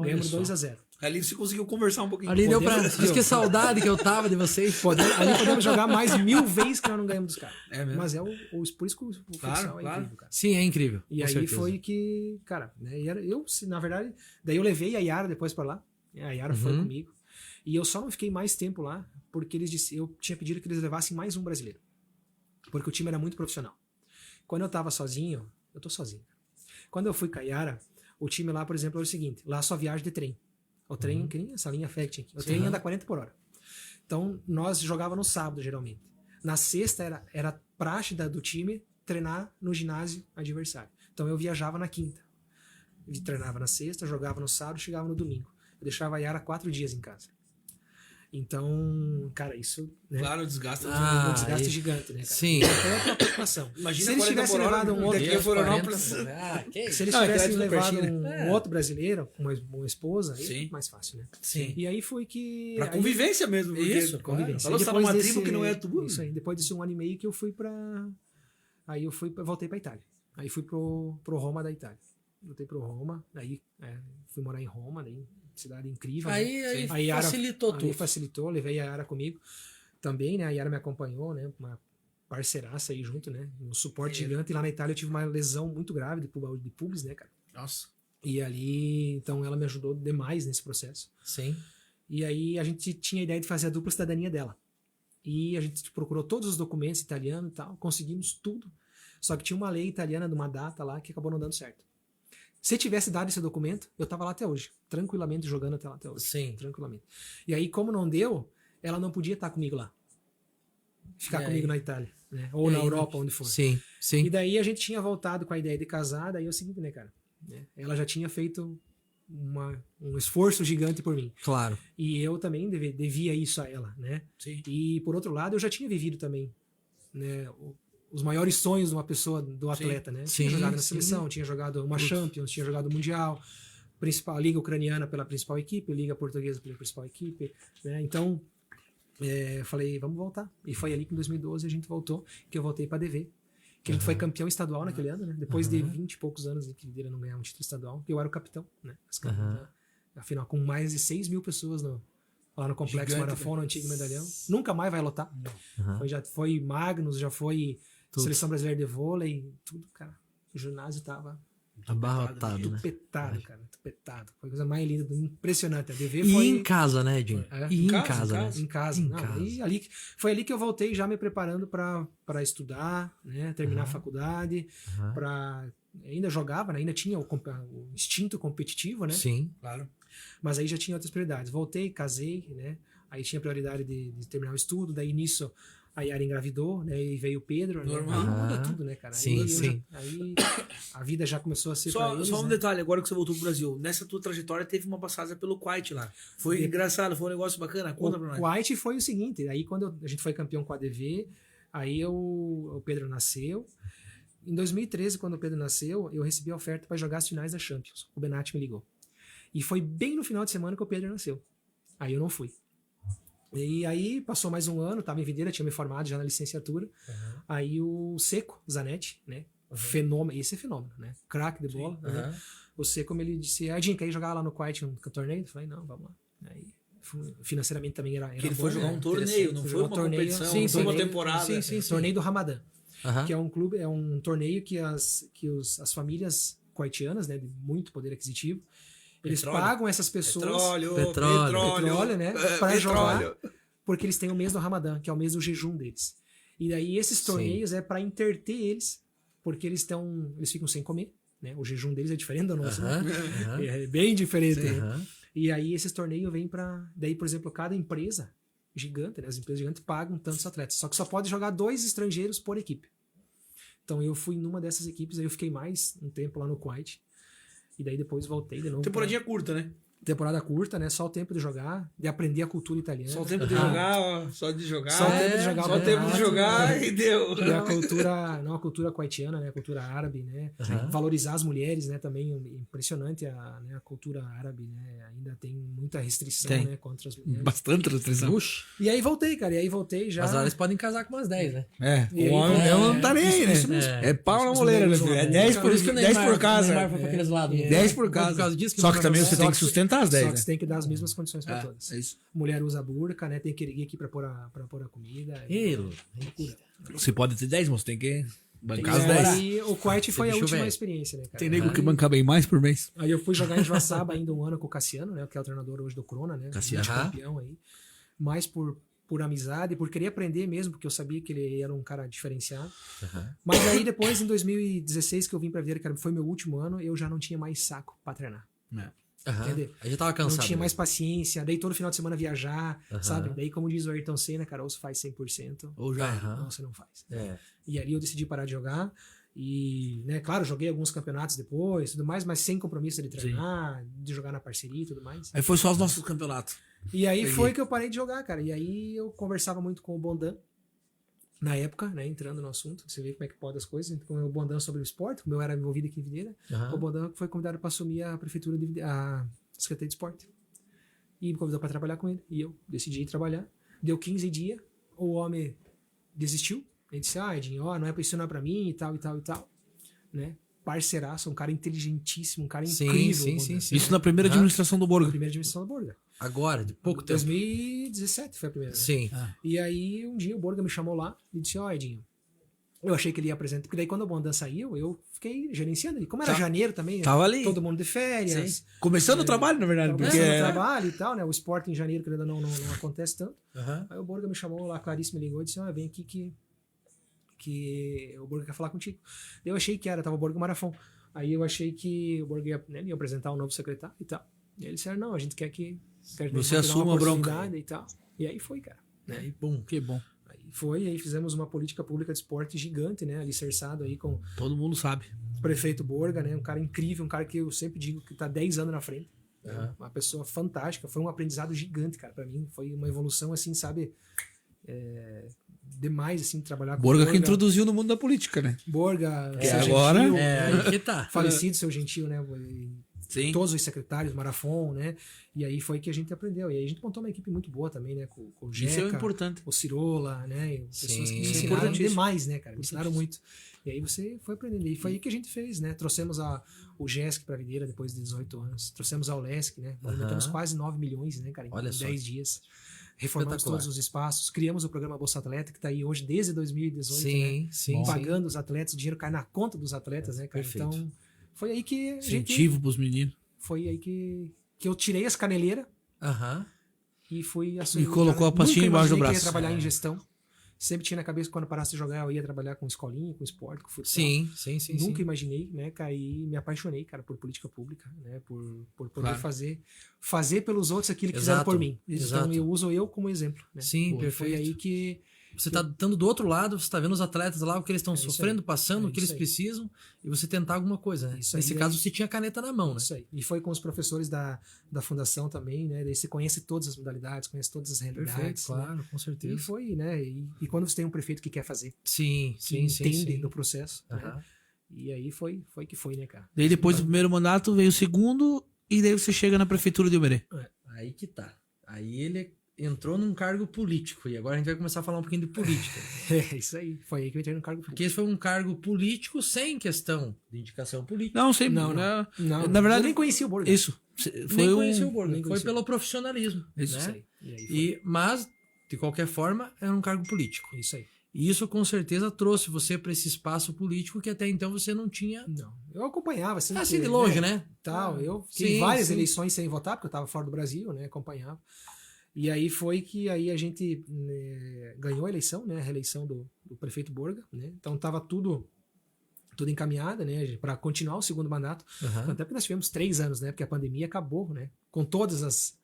Ganhamos 2-0. Ali você conseguiu conversar um pouquinho. Ali deu pra... Mas que saudade que eu tava de vocês. Ali podemos jogar mais 1000 vezes que nós não ganhamos dos caras. É mesmo? Mas por isso que o futsal é incrível, cara. Sim, é incrível. E aí certeza. Foi que, cara, né, na verdade, daí eu levei a Yara depois pra lá. A Yara foi comigo. E eu só não fiquei mais tempo lá porque eu tinha pedido que eles levassem mais um brasileiro. Porque o time era muito profissional. Quando eu tava sozinho, eu tô sozinho. Quando eu fui com a Yara, o time lá, por exemplo, era o seguinte: lá só viagem de trem. O trem, que nem essa linha Fact aqui. O trem anda 40 por hora. Então, nós jogava no sábado, geralmente. Na sexta, era praxe do time treinar no ginásio adversário. Então, eu viajava na quinta. Eu treinava na sexta, jogava no sábado, chegava no domingo. Eu deixava a Yara 4 dias em casa. Então, cara, isso... Né? Claro, desgasta. Um desgaste gigante, né, cara? Sim. Então, é uma preocupação. Imagina se eles tivessem levado um outro... Se eles tivessem levado um outro brasileiro, uma esposa, aí é mais fácil, né? Sim. E aí foi que... Pra convivência mesmo. Isso, convivência. Falou que tá numa tribo que não é tua. Isso aí. Depois desse 1 ano e meio que eu fui pra... Aí eu voltei pra Itália. Aí fui pro Roma da Itália. Voltei pro Roma, aí fui morar em Roma, daí cidade incrível. Aí Yara, facilitou tudo. Aí facilitou, levei a Yara comigo também, né? A Yara me acompanhou, né? Uma parceiraça aí junto, né? Um suporte gigante. E lá na Itália eu tive uma lesão muito grave de pubis, né, cara? Nossa. E ali, então ela me ajudou demais nesse processo. Sim. E aí a gente tinha a ideia de fazer a dupla cidadania dela. E a gente procurou todos os documentos italianos e tal, conseguimos tudo. Só que tinha uma lei italiana de uma data lá que acabou não dando certo. Se tivesse dado esse documento, eu tava lá até hoje. Tranquilamente jogando até lá até hoje. Sim. Tranquilamente. E aí, como não deu, ela não podia estar comigo lá. Ficar comigo na Itália. Né? Ou na Europa, onde for. Sim, sim. E daí a gente tinha voltado com a ideia de casar. Daí é o seguinte, né, cara? Ela já tinha feito um esforço gigante por mim. Claro. E eu também devia isso a ela, né? Sim. E, por outro lado, eu já tinha vivido também, né, os maiores sonhos de uma pessoa, do atleta, né? Tinha jogado na seleção, tinha jogado uma Champions, tinha jogado o Mundial, a Liga Ucraniana pela principal equipe, a Liga Portuguesa pela principal equipe, né? Então, falei, vamos voltar. E foi ali que em 2012 a gente voltou, que eu voltei para DV, que a gente foi campeão estadual naquele ano, né? Depois de 20 e poucos anos de que ele não ganhava um título estadual, eu era o capitão, né? Afinal, com mais de 6 mil pessoas lá no Complexo Marafon, no antigo medalhão. Nunca mais vai lotar. Já foi Magnus, já foi Seleção Brasileira de Vôlei, tudo, cara. O ginásio tava abarrotado, né? Tupetado, cara. Tupetado. Foi a coisa mais linda, impressionante. A DV e foi... em casa, né, Edinho? E em casa, né? Em casa. E foi ali que eu voltei já me preparando para estudar, né? Terminar a faculdade, ainda jogava, né? Ainda tinha o instinto competitivo, né? Sim. Claro. Mas aí já tinha outras prioridades. Voltei, casei, né? Aí tinha prioridade de terminar o estudo, daí nisso a Yara engravidou, né? E veio o Pedro, normal. Né? Aí muda tudo, né, cara? Sim, aí a vida já começou a ser só eles, um né? detalhe, agora que você voltou pro Brasil, nessa tua trajetória teve uma passagem pelo Kuwait lá. Foi engraçado, foi um negócio bacana. Conta pra nós. O Kuwait foi o seguinte, aí quando a gente foi campeão com a ADV, aí o Pedro nasceu. Em 2013, quando o Pedro nasceu, eu recebi a oferta para jogar as finais da Champions. O Benatti me ligou. E foi bem no final de semana que o Pedro nasceu. Aí eu não fui. E aí passou mais um ano, tava em Videira, tinha me formado já na licenciatura. Aí o Seco Zanetti, né? Fenômeno, esse é fenômeno, né? Craque de bola. Né? O Seco me disse, Edinho, quer ir jogar lá no Kuwait um torneio? Eu falei, não, vamos lá. Aí, financeiramente também era que ele bom, foi jogar um torneio, não foi uma competição, não foi uma temporada. Sim. Torneio do Ramadã. Que é um clube, é um torneio que as famílias kuwaitianas, né, de muito poder aquisitivo, eles pagam essas pessoas petróleo, né, para jogar, porque eles têm o mês do Ramadã, que é o mês do jejum deles. E daí esses torneios é para interter eles, porque eles ficam sem comer, né? O jejum deles é diferente do nosso, né? É bem diferente. Né? E aí esses torneios vêm para, daí por exemplo, cada empresa gigante, né? As empresas gigantes pagam tantos atletas, só que só pode jogar 2 estrangeiros por equipe. Então eu fui numa dessas equipes, aí eu fiquei mais um tempo lá no Kuwait. E daí depois voltei de novo. Temporadinha curta, né? Temporada curta, né? Só o tempo de jogar, de aprender a cultura italiana. Só o tempo de jogar, ó. Só de jogar. Só o tempo de jogar. Só o tempo de jogar e deu. E a cultura, não a cultura kuwaitiana, né? A cultura árabe, né? Valorizar as mulheres, né? Também impressionante a cultura árabe, né? Ainda tem muita restrição, né? Contra as mulheres. Bastante restrição. E aí voltei, cara. E aí voltei já. As áreas podem casar com umas 10, né? O homem não tá nem aí, né? Isso mesmo. É pau na moleira, né? É 10 por, 10 por casa. O Neymar foi pra aqueles lados. 10 por casa. Só que também você tem que sustentar as 10, Só né? que você tem que dar as mesmas condições para todas. É isso. Mulher usa burca, né? Tem que erguer aqui pra pôr a comida. Você pode ter 10, mas você tem que bancar as E 10. aí o Kuwait foi a bicho última velho. experiência, né, cara? Tem nego que banca bem mais por mês. Aí eu fui jogar em Joaçaba ainda um ano com o Cassiano, né? Que é o treinador hoje do Crona, né? Cassiano. Campeão aí. Mais por amizade, por querer aprender mesmo, porque eu sabia que ele era um cara diferenciado. Mas aí depois, em 2016, que eu vim pra Videira, que foi meu último ano, eu já não tinha mais saco pra treinar. Entendeu? Aí já tava cansado. Não tinha mais paciência, daí todo final de semana viajar, sabe? Daí, como diz o Ayrton Senna, cara, ou você faz 100%, ou já não, você não faz. E ali eu decidi parar de jogar. E, né, claro, joguei alguns campeonatos depois, tudo mais, mas sem compromisso de treinar, de jogar na parceria e tudo mais. Aí foi só os nossos campeonatos. E aí foi que eu parei de jogar, cara. E aí eu conversava muito com o Bondan, na época, né, entrando no assunto, você vê como é que pode as coisas, com o Bondan sobre o esporte, como eu era envolvido aqui em Videira, o Bondan foi convidado para assumir a prefeitura de a Secretaria de Esporte. E me convidou para trabalhar com ele. E eu decidi ir trabalhar. Deu 15 dias, o homem desistiu. Ele disse, Edinho, não é pra isso, não é pra mim, e tal, né? Parceiraço, um cara inteligentíssimo, um cara incrível. Sim. Isso na primeira administração do Borga. Primeira dimensão do Borga. Agora, de pouco tempo. 2017 foi a primeira. Né? Sim. E aí, um dia o Borga me chamou lá e disse, Edinho, eu achei que ele ia apresentar, porque daí quando o Bondan saiu, eu fiquei gerenciando ele. Como era janeiro também, tava ali. Todo mundo de férias. Sim. Começando o trabalho, na verdade. Começando Porque o trabalho e tal, né? O esporte em janeiro, que ainda não acontece tanto. Uhum. Aí o Borga me chamou lá, a Clarice me ligou e disse, vem aqui que o Borga quer falar contigo. Eu achei que tava o Borga Marafon. Aí eu achei que o Borga ia apresentar um novo secretário e tal. E ele disse, não, a gente quer que você assuma a bronca. E tal. E aí foi, cara. Né? Aí, bom, que bom. Aí fizemos uma política pública de esporte gigante, né? Alicerçado aí com todo mundo sabe. O prefeito Borga, né? Um cara incrível, um cara que eu sempre digo que tá 10 anos na frente. Uma pessoa fantástica. Foi um aprendizado gigante, cara, pra mim. Foi uma evolução, assim, sabe? Demais, assim, trabalhar com Borga que introduziu no mundo da política, né? Borga, que agora Gentil, aí que tá. Falecido, seu Gentil, né? Sim. Todos os secretários, Marafon, né? E aí foi que a gente aprendeu. E aí a gente montou uma equipe muito boa também, né? Com o Jeca, isso é importante. O Cirola, né? Pessoas que Isso é ensinaram demais, né, cara? Ensinaram muito. E aí você foi aprendendo. E foi aí que a gente fez, né? Trouxemos o GESC para a Videira depois de 18 anos. Trouxemos a ULESC, né? Movimentamos quase 9 milhões, né, cara? Em 10 dias. Reformamos todos os espaços. Criamos o programa Bolsa Atleta, que está aí hoje desde 2018, né? Pagando os atletas. O dinheiro cai na conta dos atletas, né, cara? Perfeito. Então, foi aí que a incentivo pros meninos. Foi aí que eu tirei as caneleiras e fui assumir. E colocou a pastinha embaixo do braço. Eu ia trabalhar em gestão. Sempre tinha na cabeça que quando eu parasse de jogar eu ia trabalhar com escolinha, com esporte, com futsal. Sim. Nunca imaginei, né, cara, e me apaixonei, cara, por política pública, né, por poder fazer pelos outros aquilo que fizeram por mim. Então eu uso eu como exemplo, né. Sim, perfeito. Foi aí que você tá estando do outro lado, você tá vendo os atletas lá, o que eles estão sofrendo, passando, o que eles aí. precisam, e você tentar alguma coisa, né? Isso Nesse aí, caso, você tinha a caneta na mão, né? Isso aí. E foi com os professores da fundação também, né? Daí você conhece todas as modalidades, conhece todas as realidades. Perfeito, claro, né? com certeza. E foi, né? E quando você tem um prefeito que quer fazer, sim, entende do processo, né? E aí foi que foi, né, cara? Daí depois do primeiro mandato veio o segundo, e daí você chega na prefeitura de Umerê. Aí que tá. Aí ele entrou num cargo político, e agora a gente vai começar a falar um pouquinho de política. Isso aí, foi aí que eu entrei no cargo político. Porque esse foi um cargo político sem questão de indicação política. Não, sempre. Não. Na verdade, eu nem conhecia o Borga. Isso. Nem conhecia o Borga, foi pelo profissionalismo. Isso né? aí. Mas, de qualquer forma, era um cargo político. Isso aí. E isso com certeza trouxe você para esse espaço político que até então você não tinha. Não. Eu acompanhava assim. Assim de longe, né? Tal. Eu fiquei várias eleições sem votar, porque eu estava fora do Brasil, né? Acompanhava. E aí foi que aí a gente ganhou a eleição, né? A reeleição do prefeito Borga, né? Então estava tudo encaminhado, né? Para continuar o segundo mandato. Até porque nós tivemos 3 anos, né? Porque a pandemia acabou, né? Com todas as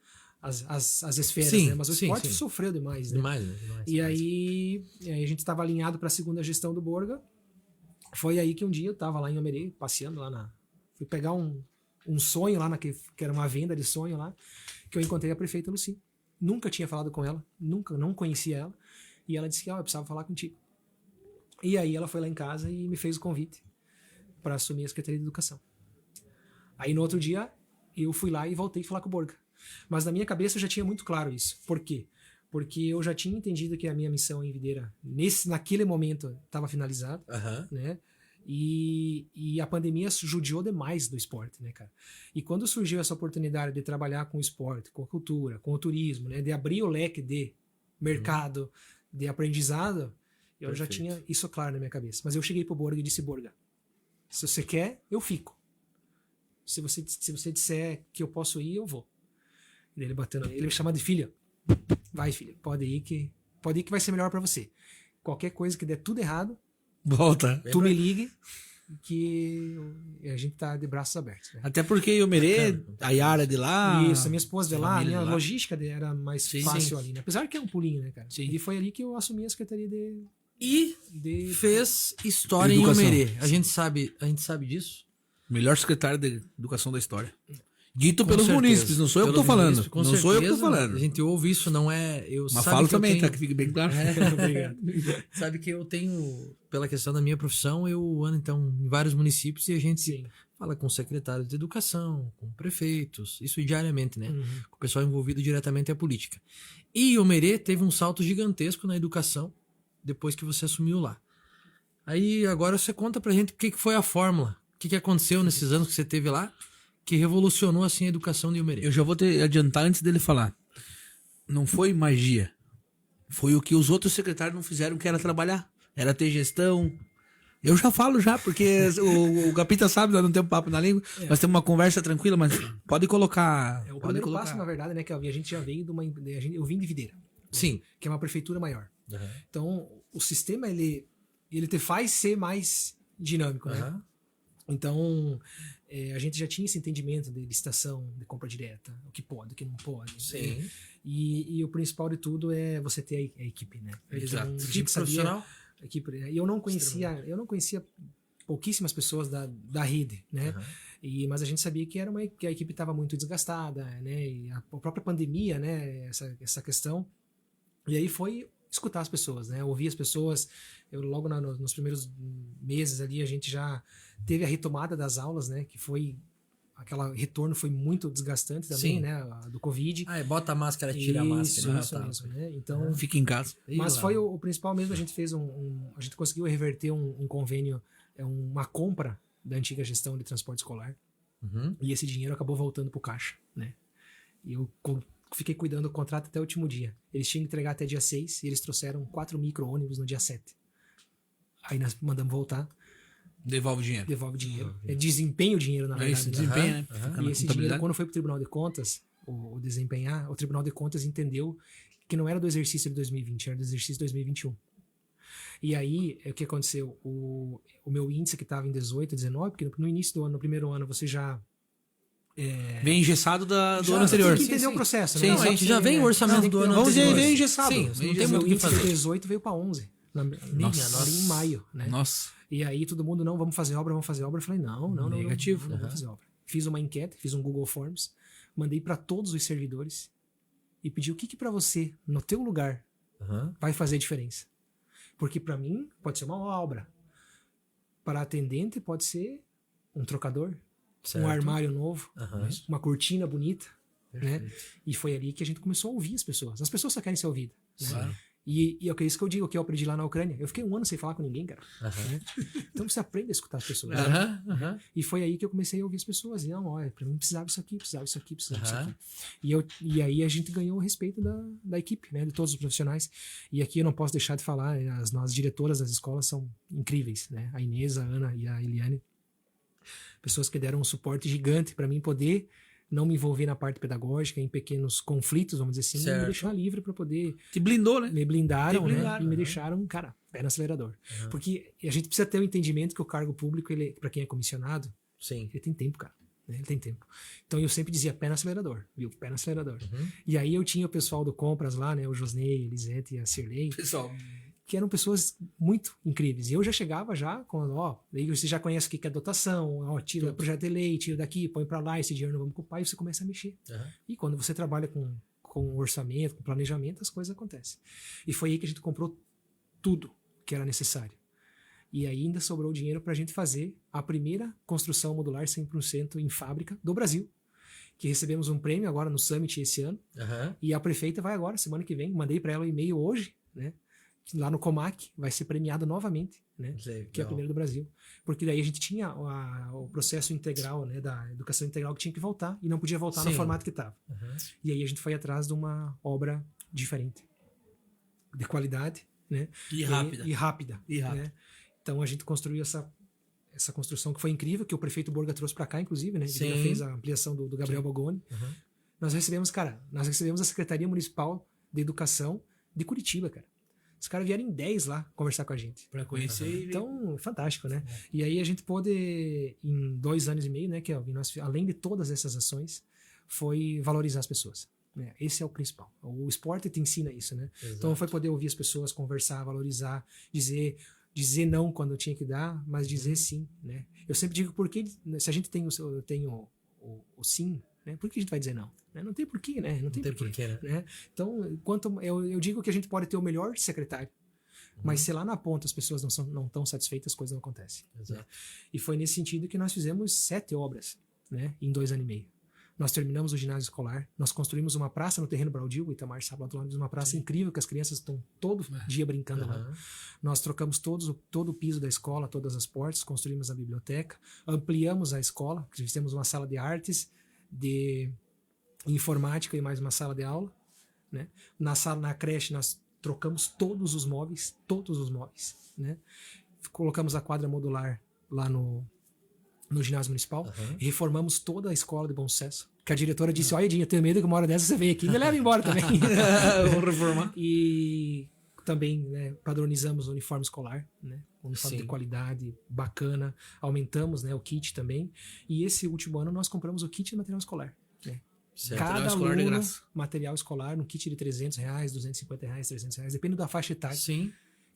esferas, né? Mas o esporte sofreu demais, né? Demais. E aí a gente estava alinhado para a segunda gestão do Borga. Foi aí que um dia eu estava lá em Umerê, passeando lá fui pegar um um sonho lá, que era uma venda de sonho lá, que eu encontrei a prefeita Lucy. Nunca tinha falado com ela, não conhecia ela. E ela disse que eu precisava falar contigo. E aí ela foi lá em casa e me fez o convite para assumir a Secretaria de Educação. Aí no outro dia eu fui lá e voltei a falar com o Borga. Mas na minha cabeça eu já tinha muito claro isso. Por quê? Porque eu já tinha entendido que a minha missão em Videira, naquele momento, estava finalizada, né? E a pandemia judiou demais do esporte, né, cara? E quando surgiu essa oportunidade de trabalhar com o esporte, com a cultura, com o turismo, né? De abrir o leque de mercado, de aprendizado, eu já tinha isso claro na minha cabeça. Mas eu cheguei pro Borga e disse, Borga, se você quer, eu fico. Se você disser que eu posso ir, eu vou. E ele batendo, ele me chamou de filha. Vai, filha, pode ir que vai ser melhor pra você. Qualquer coisa que der tudo errado, volta. Tu me ligue que a gente tá de braços abertos. Né? Até porque Iomerê, a Yara de lá... Isso, a minha esposa de lá, a minha logística era mais fácil ali, né? Apesar que é um pulinho, né, cara? Sim. E foi ali que eu assumi a Secretaria de fez história em Iomerê. A gente sabe disso. Melhor secretário de Educação da história. Dito pelos munícipes, não sou eu que tô falando. Não sou eu que tô falando. A gente ouve isso, não é... Mas falo também, tá? Que fique bem claro. Obrigado. Sabe que eu tenho, pela questão da minha profissão, eu ando então em vários municípios e a gente fala com secretários de educação, com prefeitos, isso diariamente, né? Com o pessoal envolvido diretamente à política. E Iomerê teve um salto gigantesco na educação depois que você assumiu lá. Aí agora você conta pra gente o que foi a fórmula, o que aconteceu nesses anos que você teve lá, que revolucionou assim a educação de Iomerê. Eu já vou te adiantar antes dele falar. Não foi magia. Foi o que os outros secretários não fizeram, que era trabalhar. Era ter gestão. Eu já falo já, porque o Gapita sabe, nós não temos papo na língua. Nós temos uma conversa tranquila, mas pode colocar. O primeiro passo, na verdade, né, que a gente já veio de uma... Eu vim de Videira. Sim. Que é uma prefeitura maior. Então, o sistema, ele te faz ser mais dinâmico, né? Então, a gente já tinha esse entendimento de licitação, de compra direta, o que pode, o que não pode. Sim. E o principal de tudo é você ter a equipe, né? Exato. Então, Equipe profissional? E eu não conhecia pouquíssimas pessoas da rede, né? Mas a gente sabia que que a equipe estava muito desgastada, né? E a própria pandemia, né? Essa questão. E aí foi escutar as pessoas, né? Ouvir as pessoas. Logo nos primeiros meses ali, a gente já teve a retomada das aulas, né? Que foi... Aquele retorno foi muito desgastante também, né? Do Covid. Bota a máscara, tira a máscara. Isso mesmo, né? Então... Fica em casa. Mas foi o principal mesmo, a gente fez a gente conseguiu reverter um convênio, uma compra da antiga gestão de transporte escolar. E esse dinheiro acabou voltando pro caixa, né? E eu fiquei cuidando do contrato até o último dia. Eles tinham que entregar até dia 6 e eles trouxeram 4 micro-ônibus no dia 7. Aí nós mandamos voltar. Devolve o dinheiro. Desempenha o dinheiro, na verdade. Isso, desempenha, né? E esse dinheiro, quando foi pro Tribunal de Contas, o Tribunal de Contas entendeu que não era do exercício de 2020, era do exercício de 2021. E aí, o que aconteceu? O meu índice que estava em 18, 19, porque no início do ano, no primeiro ano, você já... Vem engessado do ano anterior. Tem que entender o processo, né? Sim, a gente já vem o orçamento do ano anterior. anterior. Vem engessado. Sim, não tem muito o que índice de fazer. 18 veio para 11. Ali em maio, né? Nossa. E aí todo mundo, não, vamos fazer obra. Eu falei, não. Negativo. Não vamos fazer obra. Fiz uma enquete, fiz um Google Forms, mandei para todos os servidores e pedi o que para você, no teu lugar, vai fazer diferença. Porque para mim pode ser uma obra. Para atendente pode ser um trocador, um armário novo, uma cortina bonita, né? E foi ali que a gente começou a ouvir as pessoas. As pessoas só querem ser ouvidas. Né? Claro. E é isso que eu digo, que eu aprendi lá na Ucrânia. Eu fiquei 1 ano sem falar com ninguém, cara. Né? Então você aprende a escutar as pessoas. E foi aí que eu comecei a ouvir as pessoas. E não, olha, pra mim precisava isso aqui. E aí a gente ganhou o respeito da equipe, né? De todos os profissionais. E aqui eu não posso deixar de falar, as nossas diretoras das escolas são incríveis, né? A Inês, a Ana e a Eliane. Pessoas que deram um suporte gigante para mim poder não me envolver na parte pedagógica, em pequenos conflitos, vamos dizer assim, e me deixar livre para poder... Te blindou, né? Me blindaram, né? E me deixaram, cara, pé no acelerador. Porque a gente precisa ter o entendimento que o cargo público, ele, para quem é comissionado, ele tem tempo, cara. Né? Ele tem tempo. Então eu sempre dizia pé no acelerador, viu? Pé no acelerador. E aí eu tinha o pessoal do Compras lá, né? O Josnei, a Elisete e a Cirlei. Pessoal, que eram pessoas muito incríveis. E eu já chegava já com, aí você já conhece o que é dotação, tira projeto de lei, tira daqui, põe para lá, esse dinheiro não vamos ocupar, e você começa a mexer. E quando você trabalha com orçamento, com planejamento, as coisas acontecem. E foi aí que a gente comprou tudo que era necessário. E ainda sobrou dinheiro para a gente fazer a primeira construção modular 100% em fábrica do Brasil, que recebemos um prêmio agora no Summit esse ano. E a prefeita vai agora, semana que vem, mandei para ela um e-mail hoje, né? Lá no Comac, vai ser premiado novamente, né? Que é a primeira do Brasil. Porque daí a gente tinha o processo integral, né, da educação integral que tinha que voltar e não podia voltar no formato que estava. E aí a gente foi atrás de uma obra diferente, de qualidade, né? E rápida. Né? Então a gente construiu essa construção que foi incrível, que o prefeito Borga trouxe para cá, inclusive, né? Ele já fez a ampliação do Gabriel Bogoni. Nós recebemos a Secretaria Municipal de Educação de Curitiba, cara. Os caras vieram em 10 lá conversar com a gente. Pra conhecer. Então, fantástico, né? E aí a gente pôde, em 2 anos e meio, né, Kelvin, nós, além de todas essas ações, foi valorizar as pessoas. Né? Esse é o principal. O esporte te ensina isso, né? Exato. Então foi poder ouvir as pessoas, conversar, valorizar, dizer não quando tinha que dar, mas dizer sim, né? Eu sempre digo, porque se a gente tem o sim, né? Por que a gente vai dizer não? Não tem porquê, né? Não tem porquê, né? Então, eu digo que a gente pode ter o melhor secretário, mas se lá na ponta as pessoas não estão satisfeitas, as coisas não acontecem. Exato. Né? E foi nesse sentido que nós fizemos 7 obras, né? Em 2 anos e meio. Nós terminamos o ginásio escolar, nós construímos uma praça no terreno Braudil, o Itamar Sábado, uma praça incrível, que as crianças estão todo dia brincando lá. Nós trocamos todo o piso da escola, todas as portas, construímos a biblioteca, ampliamos a escola, fizemos uma sala de artes, de informática e mais uma sala de aula, né? Na creche nós trocamos todos os móveis, né? Colocamos a quadra modular lá no ginásio municipal, reformamos toda a escola de Bom Sucesso, que a diretora disse, olha Edinho, eu tenho medo que uma hora dessa você venha aqui e me leva embora também. Vamos reformar. E também, né, padronizamos o uniforme escolar, né? Uniforme de qualidade, bacana, aumentamos, né, o kit também, e esse último ano nós compramos o kit de material escolar, né? Cada aluno, material escolar, no kit de R$300, R$250, R$300, depende da faixa etária,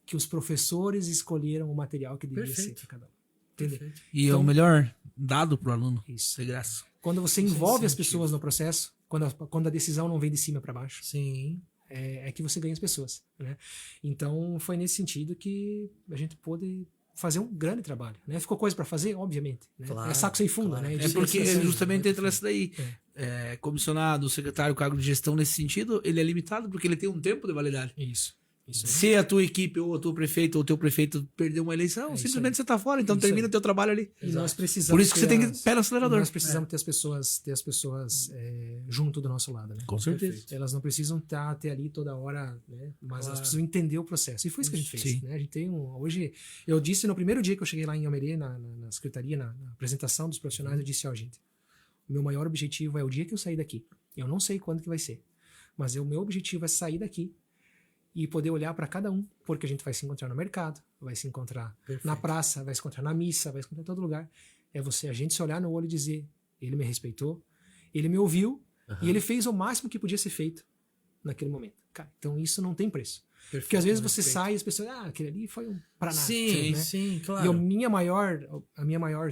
que os professores escolheram o material que devia ser para cada um. Entendeu? E então, é o melhor dado para o aluno. Isso. De graça. Quando você envolve as pessoas no processo, quando a decisão não vem de cima para baixo, é que você ganha as pessoas, né? Então foi nesse sentido que a gente pôde fazer um grande trabalho, né? Ficou coisa para fazer, obviamente, né? Claro, é saco sem funda, né? É porque justamente entra nessa daí. Comissionado, secretário, cargo de gestão nesse sentido, ele é limitado porque ele tem um tempo de validade. Isso. Se a tua equipe ou o teu prefeito ou o teu prefeito perdeu uma eleição, simplesmente você tá fora, então termina o teu trabalho ali. E nós precisamos. Por isso que você tem que pé no acelerador. Nós precisamos ter as pessoas junto do nosso lado, né? Com certeza. Perfeito. Elas não precisam ter ali toda hora, né? Mas elas precisam entender o processo. E foi isso que a gente fez. Né? A gente tem hoje, eu disse no primeiro dia que eu cheguei lá em Almerê, na secretaria, na apresentação dos profissionais, eu disse, gente, o meu maior objetivo é o dia que eu sair daqui. Eu não sei quando que vai ser, mas o meu objetivo é sair daqui e poder olhar para cada um, porque a gente vai se encontrar no mercado, vai se encontrar na praça, vai se encontrar na missa, vai se encontrar em todo lugar. É a gente se olhar no olho e dizer, ele me respeitou, ele me ouviu e ele fez o máximo que podia ser feito naquele momento. Cara, então isso não tem preço. Perfeito, porque às vezes você sai e as pessoas, aquele ali foi um pra nada. Sim, claro. E a minha maior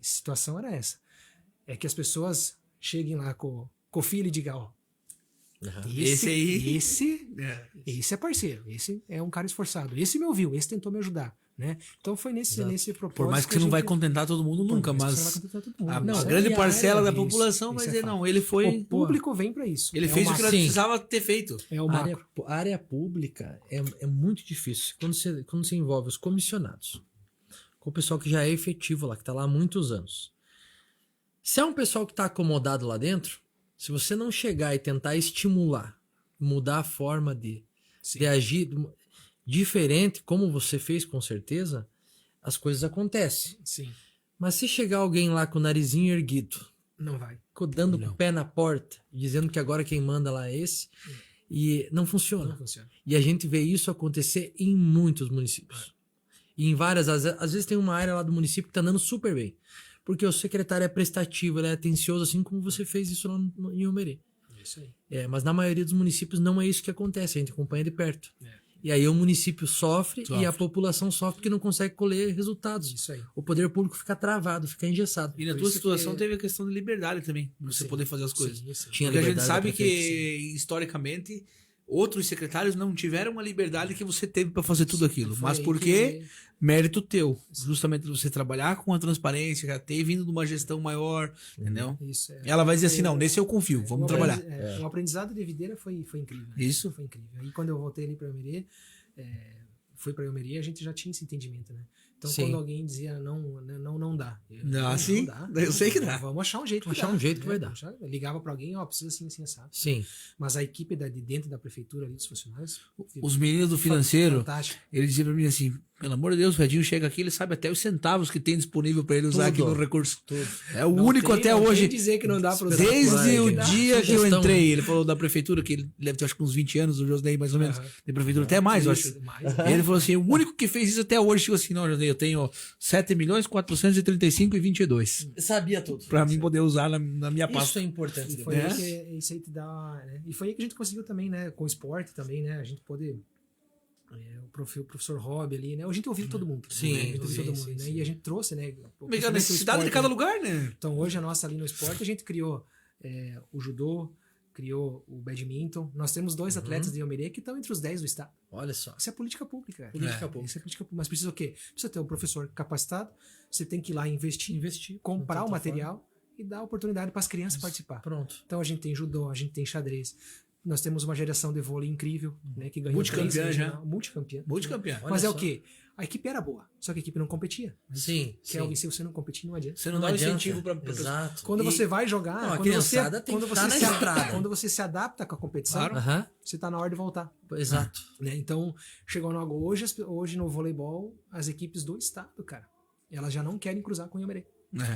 situação era essa. É que as pessoas cheguem lá com o filho e digam, esse é parceiro, esse é um cara esforçado, esse me ouviu, esse tentou me ajudar, né? Então foi nesse propósito. Por mais que você não vai contentar todo mundo nunca, mas a grande parcela da população vai dizer, não, ele foi... O público vem para isso. Ele fez o que ela precisava ter feito. A área pública é muito difícil. Quando você envolve os comissionados, com o pessoal que já é efetivo lá, que está lá há muitos anos. Se é um pessoal que está acomodado lá dentro, se você não chegar e tentar estimular, mudar a forma de agir diferente, como você fez com certeza, as coisas acontecem. Sim. Mas se chegar alguém lá com o narizinho erguido, não vai. Dando com o pé na porta, dizendo que agora quem manda lá é esse, e não funciona. Não funciona. E a gente vê isso acontecer em muitos municípios. E em várias, às vezes tem uma área lá do município que está andando super bem. Porque o secretário é prestativo, ele é atencioso, assim como você fez isso lá em Almerê. Isso aí. Mas na maioria dos municípios não é isso que acontece, a gente acompanha de perto. E aí o município sofre e a população sofre porque não consegue colher resultados. Isso aí. O poder público fica travado, fica engessado. E na tua situação teve a questão de liberdade também, de você poder fazer as coisas. Sim. Tinha Porque a gente liberdade sabe da prefeita, que, historicamente, outros secretários não tiveram a liberdade que você teve para fazer tudo aquilo. Foi Mas aí por quê? Mérito teu. Justamente você trabalhar com a transparência, já ter vindo de uma gestão maior, entendeu? Isso, é. Ela vai dizer assim, não, nesse eu confio, vamos trabalhar. O aprendizado de videira foi incrível. Né? Isso. Foi incrível. Aí quando eu voltei ali para Eumerê, fui para Eumerê, a gente já tinha esse entendimento, né? Então Sim. quando alguém dizia não dá. Sim, eu sei que dá. Vamos achar um jeito que Achar dá, um jeito que né? vai dar. Eu ligava para alguém, precisa assim, assado. Sim. Mas a equipe de dentro da prefeitura ali, dos funcionários... Os meninos do financeiro, Fantástico. eles diziam pra mim assim, pelo amor de Deus, o Edinho chega aqui, ele sabe até os centavos que tem disponível para ele usar aqui no recurso. É o único até hoje. Não dizer que não dá para usar. Desde o dia que eu Sugestão, entrei, ele falou da prefeitura, que ele deve ter acho que uns 20 anos, o Josnei mais ou menos, de prefeitura, até mais, eu acho. Ele falou assim, o único que fez isso até hoje, chegou assim, não, Josnei, eu tenho 7.435.022. Sabia tudo. Pra mim poder usar na minha Isso pasta. é importante. E foi aí que isso aí te dá, né? E foi aí que a gente conseguiu também, né? Com o esporte também, né? A gente poder o professor Rob ali, né? A gente ouviu todo mundo. Sim, né? A gente ouviu sim, todo mundo, sim, né? sim. E a gente trouxe, né? A necessidade de cada lugar, né? Então hoje a nossa ali no esporte, a gente criou o judô, criou o badminton. Nós temos 2 atletas de Eumerê que estão entre os 10 do estado. Olha só. Isso é política pública. Cara. Política pública. Isso é política pública. Mas precisa o quê? Precisa ter um professor capacitado, você tem que ir lá investir, comprar o material e dar oportunidade para as crianças participar. Pronto. Então a gente tem judô, a gente tem xadrez. Nós temos uma geração de vôlei incrível, né? Que ganhou Multicampeã já. Multicampeã. Multicampeã. Mas Olha é só. o quê? A equipe era boa, só que a equipe não competia. Sim. Kelvin, se você não competir, não adianta. Você não dá o adianta. incentivo pra Exato. Quando você vai jogar, Não, a quando criançada você, tem quando que você estar se na estrada. quando você se adapta com a competição, Claro. Aham. você está na hora de voltar. Exato. Né? Então, chegou no hoje no voleibol, as equipes do estado, cara, elas já não querem cruzar com o Iomerê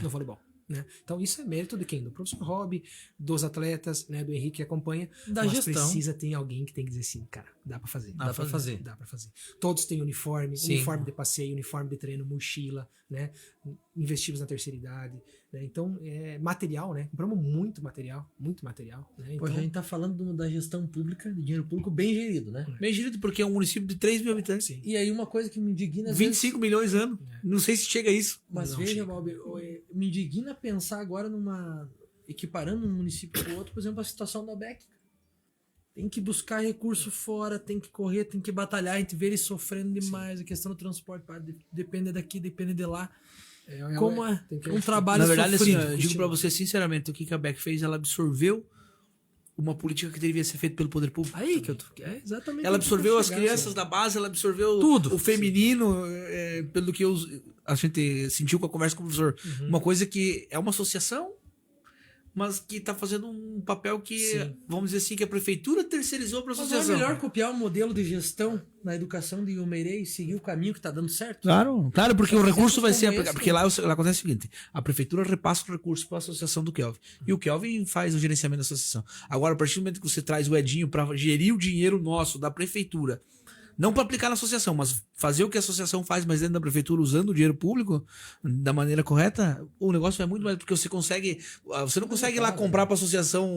no voleibol. Né? Então, isso é mérito de quem? Do professor Rob, dos atletas, né? Do Henrique que acompanha. Da mas gestão. precisa ter alguém que tem que dizer assim, cara, dá pra fazer. Dá pra fazer. Dá pra fazer. Todos têm uniforme, Sim. uniforme de passeio, uniforme de treino, mochila, né? Investimos na terceira idade, né? Então, material, né? Compramos muito material, né? Pô, Então, a gente tá falando da gestão pública, de dinheiro público bem gerido, né? Bem gerido, porque é um município de 3 mil habitantes. sim. E aí uma coisa que me indigna... às 25 milhões ano. Não sei se chega a isso. Mas Não veja, chega. Valber, me indigna pensar agora equiparando um município com o outro, por exemplo, a situação da BEC. Tem que buscar recurso fora, tem que correr, tem que batalhar, a gente vê eles sofrendo demais, a questão do transporte, depende daqui, depende de lá. Como é tem que- um trabalho Na verdade, assim, sofrido. eu digo pra você sinceramente, o que a BEC fez, ela absorveu uma política que deveria ser feita pelo poder público. Aí que eu tô... exatamente. Ela onde eu absorveu quero as chegar, crianças assim. da base, ela absorveu Tudo. o feminino, pelo que a gente sentiu com a conversa com o professor. Uma coisa que é uma associação, mas que está fazendo um papel que, Sim. vamos dizer assim, que a prefeitura terceirizou para a Mas não é associação. melhor copiar o modelo de gestão na educação de Iomerê e seguir o caminho que tá dando certo? Claro, porque o Exemplos recurso vai como ser esse, aplicado. Porque lá acontece o seguinte: a prefeitura repassa o recurso para a associação do Kelvin. E o Kelvin faz o gerenciamento da associação. Agora, a partir do momento que você traz o Edinho para gerir o dinheiro nosso da prefeitura, não para aplicar na associação, mas fazer o que a associação faz, mas dentro da prefeitura, usando o dinheiro público da maneira correta, o negócio vai muito mais, porque você não consegue ir lá comprar para a associação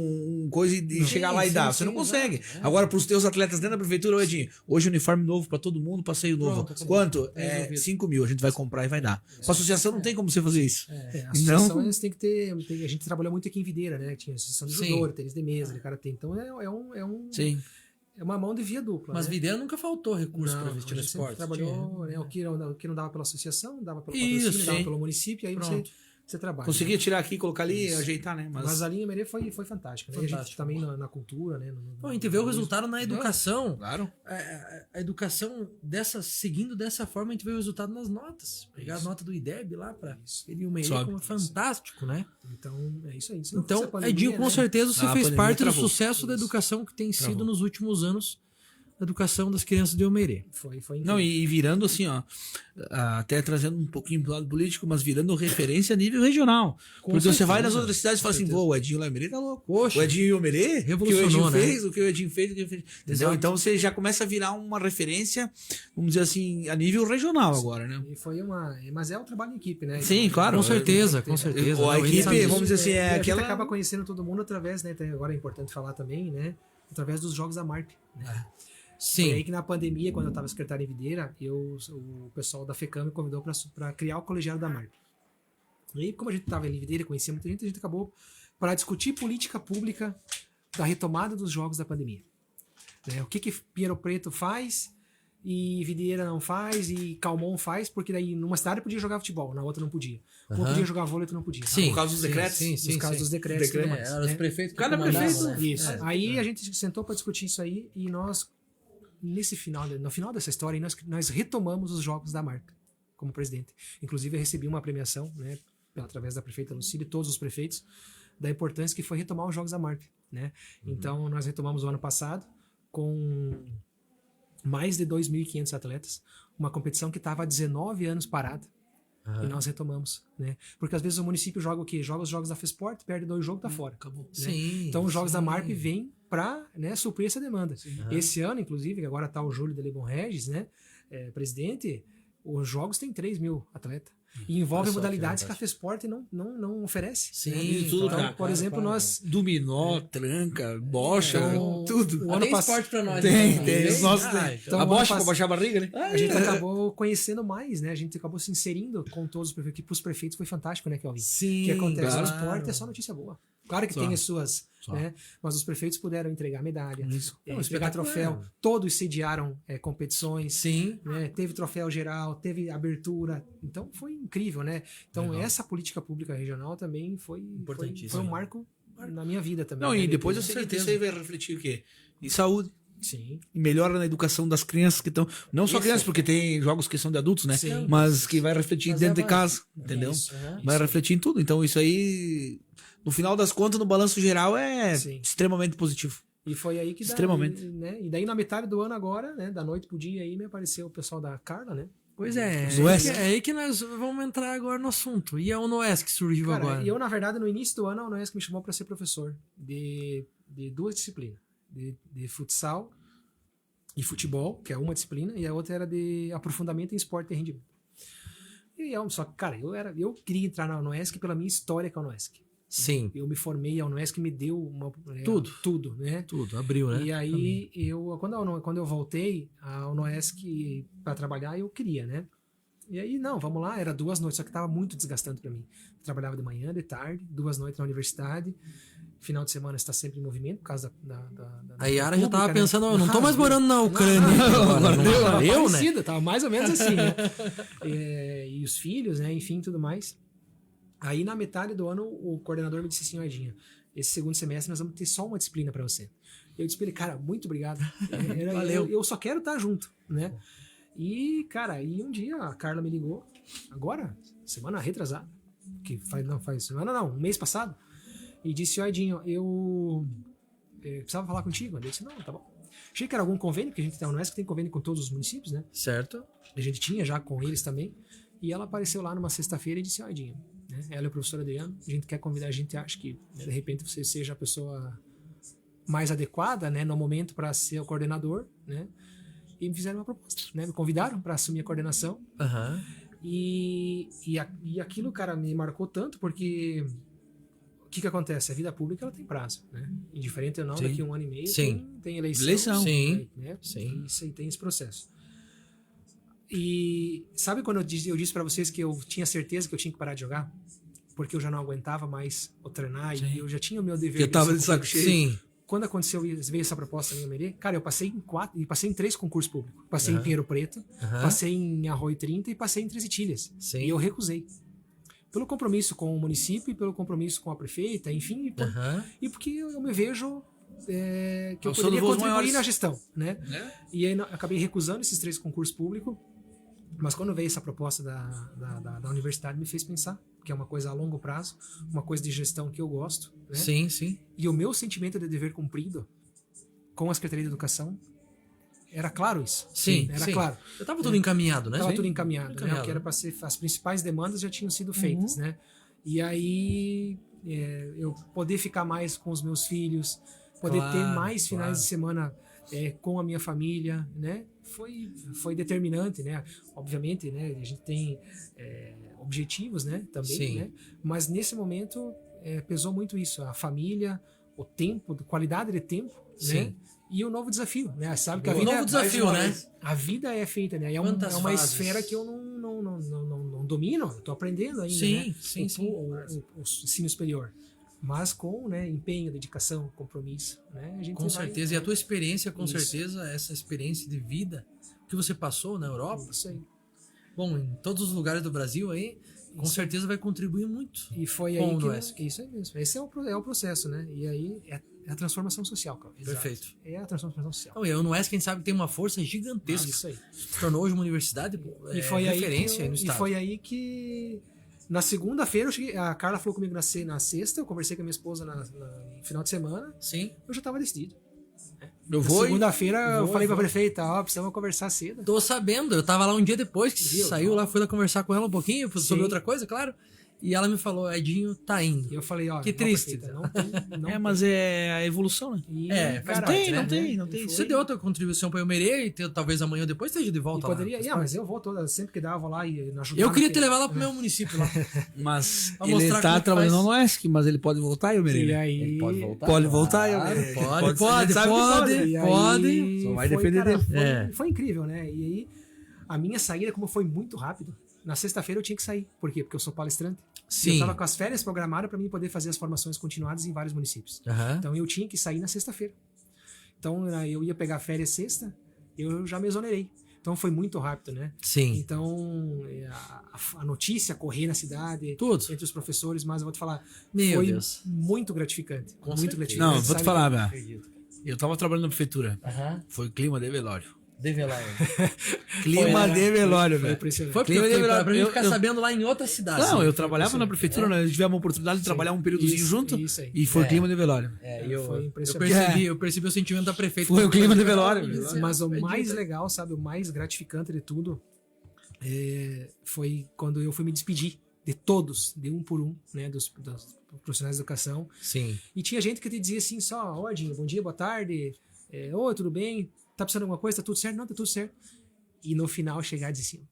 coisa e chegar lá e dar. Você não consegue. Agora, para os teus atletas dentro da prefeitura, Edinho, hoje uniforme novo para todo mundo, passeio novo. Pronto, Quanto? resolvido. 5 mil, a gente vai comprar e vai dar. Para a associação não tem como você fazer isso. A associação eles têm que ter. A gente trabalhou muito aqui em Videira, né? Tinha a associação de Sim. judô, tênis de mesa, o cara tem. Então Sim. é uma mão de via dupla. Mas né? Videira nunca faltou recurso para Não, investir a no gente sempre esporte. trabalhou, né? O que não dava pela associação, dava pelo Isso, patrocínio, dava sim. pelo município, aí Pronto. você trabalha. Conseguia tirar aqui, colocar ali, Isso. ajeitar, né? Mas a linha Emerê foi fantástica. Né? E a gente Fantástico. também na cultura, né? Pô, a gente vê o resultado na educação. Claro. A educação seguindo dessa forma, a gente vê o resultado nas notas. Pegar a nota do IDEB lá para ele o meio Sobe. como fantástico, né? Então, é isso aí. Se não Então, fosse a pandemia, Edinho, com né? certeza você A fez pandemia parte do travou. sucesso da Isso. educação que tem sido Travou. nos últimos anos a educação das crianças de Iomerê. Foi incrível. Não, e virando assim, ó, até trazendo um pouquinho pro lado político, mas virando referência a nível regional. Porque você vai nas outras cidades e fala assim, pô, o Edinho lá em Iomerê tá louco. Poxa, O Edinho Iomerê, o que o revolucionou, Edinho né? fez, o que o Edinho fez, o que ele fez. Entendeu? Exato. Então você já começa a virar uma referência, vamos dizer assim, a nível regional agora, né? E foi mas é um trabalho em equipe, né? Sim, claro. com certeza, com certeza. Ou a Não, ele equipe, sabe disso. vamos dizer assim, a aquela... gente acaba conhecendo todo mundo através, né? Agora é importante falar também, né? Através dos jogos da MARP. Né? Sim. Foi aí que na pandemia, quando eu estava secretário em Videira, o pessoal da FECAM me convidou para criar o colegiado da marca. E aí, como a gente estava em Videira, conhecia muita gente, a gente acabou para discutir política pública da retomada dos jogos da pandemia. Né? O que Pinheiro Preto faz e Videira não faz e Calmon faz, porque daí numa cidade podia jogar futebol, na outra não podia. Uma podia jogar vôlei, outra não podia. Sim. Por causa dos decretos? Por causa dos decretos. Os prefeitos que Cada comandavam, prefeito. né? Isso. Aí a gente sentou para discutir isso aí e nós, no final dessa história, nós retomamos os jogos da marca como presidente. Inclusive eu recebi uma premiação, né, através da prefeita Lucília e todos os prefeitos, da importância que foi retomar os jogos da marca. Né? Então nós retomamos o ano passado com mais de 2.500 atletas, uma competição que estava há 19 anos parada. E nós retomamos, né? Porque às vezes o município joga o quê? Joga os jogos da FESPORT, perde 2 jogos, tá fora. Acabou. Né? Sim, então os jogos da MARP vêm para, né, suprir essa demanda. Esse ano, inclusive, que agora tá o Júlio de Lebon Regis, né? Presidente, os jogos têm 3.000 atletas. E envolve modalidades que a FESPORT não oferece. Sim, né? tudo, então, cara, por exemplo, nós... Dominó, tranca, bocha, Então, tudo. o ano esporte pra nós. Tem, né? tem. Os nossos Ah, tem. então, A ano bocha pra pass- baixar a barriga, né? A gente acabou conhecendo mais, né? A gente acabou se inserindo com todos os prefeitos, que pros prefeitos foi fantástico, né, Kelvin? Sim, O que acontece claro. no esporte é só notícia boa. Claro que Só. tem as suas, Só. né? Mas os prefeitos puderam entregar medalha, Isso. pegar espetacular. troféu, todos sediaram competições, Sim. né? Teve troféu geral, teve abertura, então foi incrível, né? Então essa política pública regional também foi Importantíssimo. um marco na minha vida também. Não, né? e depois eu Com sei que certeza. isso aí vai refletir o quê? Em saúde. Sim. E melhora na educação das crianças que estão. Não só Isso. crianças, porque tem jogos que são de adultos, né? Sim. Mas que vai refletir Mas dentro é de casa, entendeu? Isso. Vai refletir em tudo. Então isso aí, no final das contas, no balanço geral, é Sim. extremamente positivo. E foi aí que Extremamente. né? E daí na metade do ano agora, né, da noite pro dia aí, me apareceu o pessoal da Carla, né? Pois é, Do Oeste. é aí que nós vamos entrar agora no assunto. E é o Noes que surgiu Cara, agora. eu na verdade no início do ano a Unesco me chamou para ser professor de 2 disciplinas, de futsal e futebol, que é uma disciplina, e a outra era de aprofundamento em esporte e rendimento. Só que, cara, eu queria entrar na Unesco pela minha história com a Unesco. Sim, Eu me formei, a Unesco me deu tudo, né? tudo, abriu, né? E aí, quando eu voltei a Unesco para trabalhar, eu queria, né? E aí, não, vamos lá, era 2 noites, só que tava muito desgastante para mim. Eu trabalhava de manhã, de tarde, 2 noites na universidade. Final de semana está sempre em movimento, por causa da A Yara já pública, tava né? pensando, eu não tô mais morando na Ucrânia. Não, agora, não tava valeu, né? parecido, tava mais ou menos assim, né? E os filhos, né? Enfim, tudo mais. Aí, na metade do ano, o coordenador me disse assim, Edinho, esse segundo semestre nós vamos ter só uma disciplina para você. Eu disse pra ele, cara, muito obrigado. Valeu. Eu só quero estar junto, né? E, cara, um dia a Carla me ligou, agora, semana retrasada, um mês passado, e disse, Edinho, eu precisava falar contigo. Eu disse, não, tá bom. Achei que era algum convênio, porque a gente tem a Unesco que tem convênio com todos os municípios, né? Certo. A gente tinha já com eles também. E ela apareceu lá numa sexta-feira e disse, Edinho, né? Ela é a professora Adriana, a gente quer convidar, a gente acha que, né, de repente você seja a pessoa mais adequada, né, no momento para ser o coordenador, né? E me fizeram uma proposta, né? Me convidaram para assumir a coordenação. Aham. E aquilo, cara, me marcou tanto porque o que acontece? A vida pública ela tem prazo, né? Indiferente ou não, Sim. daqui a 1 ano e meio Sim. tem eleição. Eleição. Sim. Né? Sim. Isso aí tem esse processo. E sabe quando eu disse para vocês que eu tinha certeza que eu tinha que parar de jogar? Porque eu já não aguentava mais o treinar e eu já tinha o meu dever. Eu tava de de saco cheio. Sim. Quando aconteceu, veio essa proposta minha, Merê, cara, eu passei em 3 concursos públicos. Passei em Pinheiro Preto, passei em Arroio 30 e passei em Três Itilhas. Sim. E eu recusei. Pelo compromisso com o município e pelo compromisso com a prefeita, enfim, e porque eu me vejo que eu Ao som poderia do voos contribuir maiores. na gestão, né? E aí acabei recusando esses 3 concursos públicos, mas quando veio essa proposta da universidade me fez pensar que é uma coisa a longo prazo, uma coisa de gestão que eu gosto, né? Sim, sim. E o meu sentimento de dever cumprido com a Secretaria de Educação era claro isso. Sim, Era sim. claro. Já tava tudo encaminhado, né? Estava Sim. tudo encaminhado, né? O que era para ser, as principais demandas já tinham sido feitas, né? E aí eu poder ficar mais com os meus filhos, poder ter mais finais de semana com a minha família, né? Foi determinante, né? Obviamente, né? A gente tem objetivos, né? Também, Sim. né? Mas nesse momento pesou muito isso, a família, o tempo, qualidade de tempo, né? E o novo desafio, né? Sabe que a O vida novo desafio, né? A vida é feita, né? É uma fases? esfera que eu não domino, eu tô aprendendo ainda, Sim, né? sim. O ensino superior. Mas com, né, empenho, dedicação, compromisso, né? A gente Com vai, certeza. E a tua experiência, com Isso. certeza, essa experiência de vida que você passou na Europa, Isso aí. bom, em todos os lugares do Brasil aí, com certeza vai contribuir muito. E foi Com aí o que... Noesc. Isso aí mesmo. Esse é o processo, né? E aí é a transformação social, cara. Exato. Perfeito. É a transformação social. Então, e a Unoesc, a gente sabe que tem uma força gigantesca. Isso aí. Se tornou hoje uma universidade E foi aí referência aí no e estado. foi aí que na segunda-feira a Carla falou comigo na sexta, eu conversei com a minha esposa no final de semana, Sim. eu já estava decidido. Eu Na vou. segunda-feira eu vou, falei pra vou. prefeita, precisamos conversar cedo. Tô sabendo, eu tava lá um dia depois que Viu? saiu lá, fui lá conversar com ela um pouquinho sobre Sim. outra coisa, claro. E ela me falou, Edinho tá indo. E eu falei, Que triste. prefeita, não tem. Mas é a evolução, né? E, faz cara, parte, né? Não tem. Você deu outra contribuição pra Eumerê e talvez amanhã ou depois esteja de E volta poderia, lá. mas eu vou toda, sempre que dava lá e ajudar. Eu queria naquele- te levar lá pro meu município lá. Mas Pra ele mostrar como tá que trabalhando faz. no Oesc, mas ele pode voltar, eu E Mereira. aí, Ele pode voltar? Pode voltar, eu Claro, Mereira. pode, sabe que pode. E aí Pode. Só vai foi, depender cara, dele. É. Foi incrível, né? E aí, a minha saída, como foi muito rápido, na sexta-feira eu tinha que sair. Por quê? Porque eu sou palestrante. E eu Sim. tava com as férias programadas para mim poder fazer as formações continuadas em vários municípios. Aham. Então eu tinha que sair na sexta-feira. Então eu ia pegar férias sexta, eu já me exonerei. Então foi muito rápido, né? Sim. Então a notícia correr na cidade, Tudo. entre os professores, mas eu vou te falar, Meu foi Deus. muito gratificante. Com muito certeza. gratificante. Não, vou te sabe? falar, velho. Eu tava trabalhando na prefeitura. Aham. Foi clima de velório. Develar. Clima de velório, Foi velho. impressionante. Foi porque Clima de velório. pra mim Eu- ficar eu- sabendo lá em outra cidade. Não, eu trabalhava na prefeitura, nós tivemos uma oportunidade de trabalhar um períodozinho Isso, junto isso aí. e foi É. clima de velório. É, Foi eu impressionante. percebi o sentimento da prefeita. Foi o clima de velório, velho. Mas o mais legal, sabe, o mais gratificante de tudo foi quando eu fui me despedir de todos, de um por um, né, dos profissionais de educação. Sim. E tinha gente que te dizia assim, ó, Edinho, bom dia, boa tarde, oi, tudo bem? Tá precisando de alguma coisa? Tá tudo certo? Não, tá tudo certo. E no final chegar e dizer assim,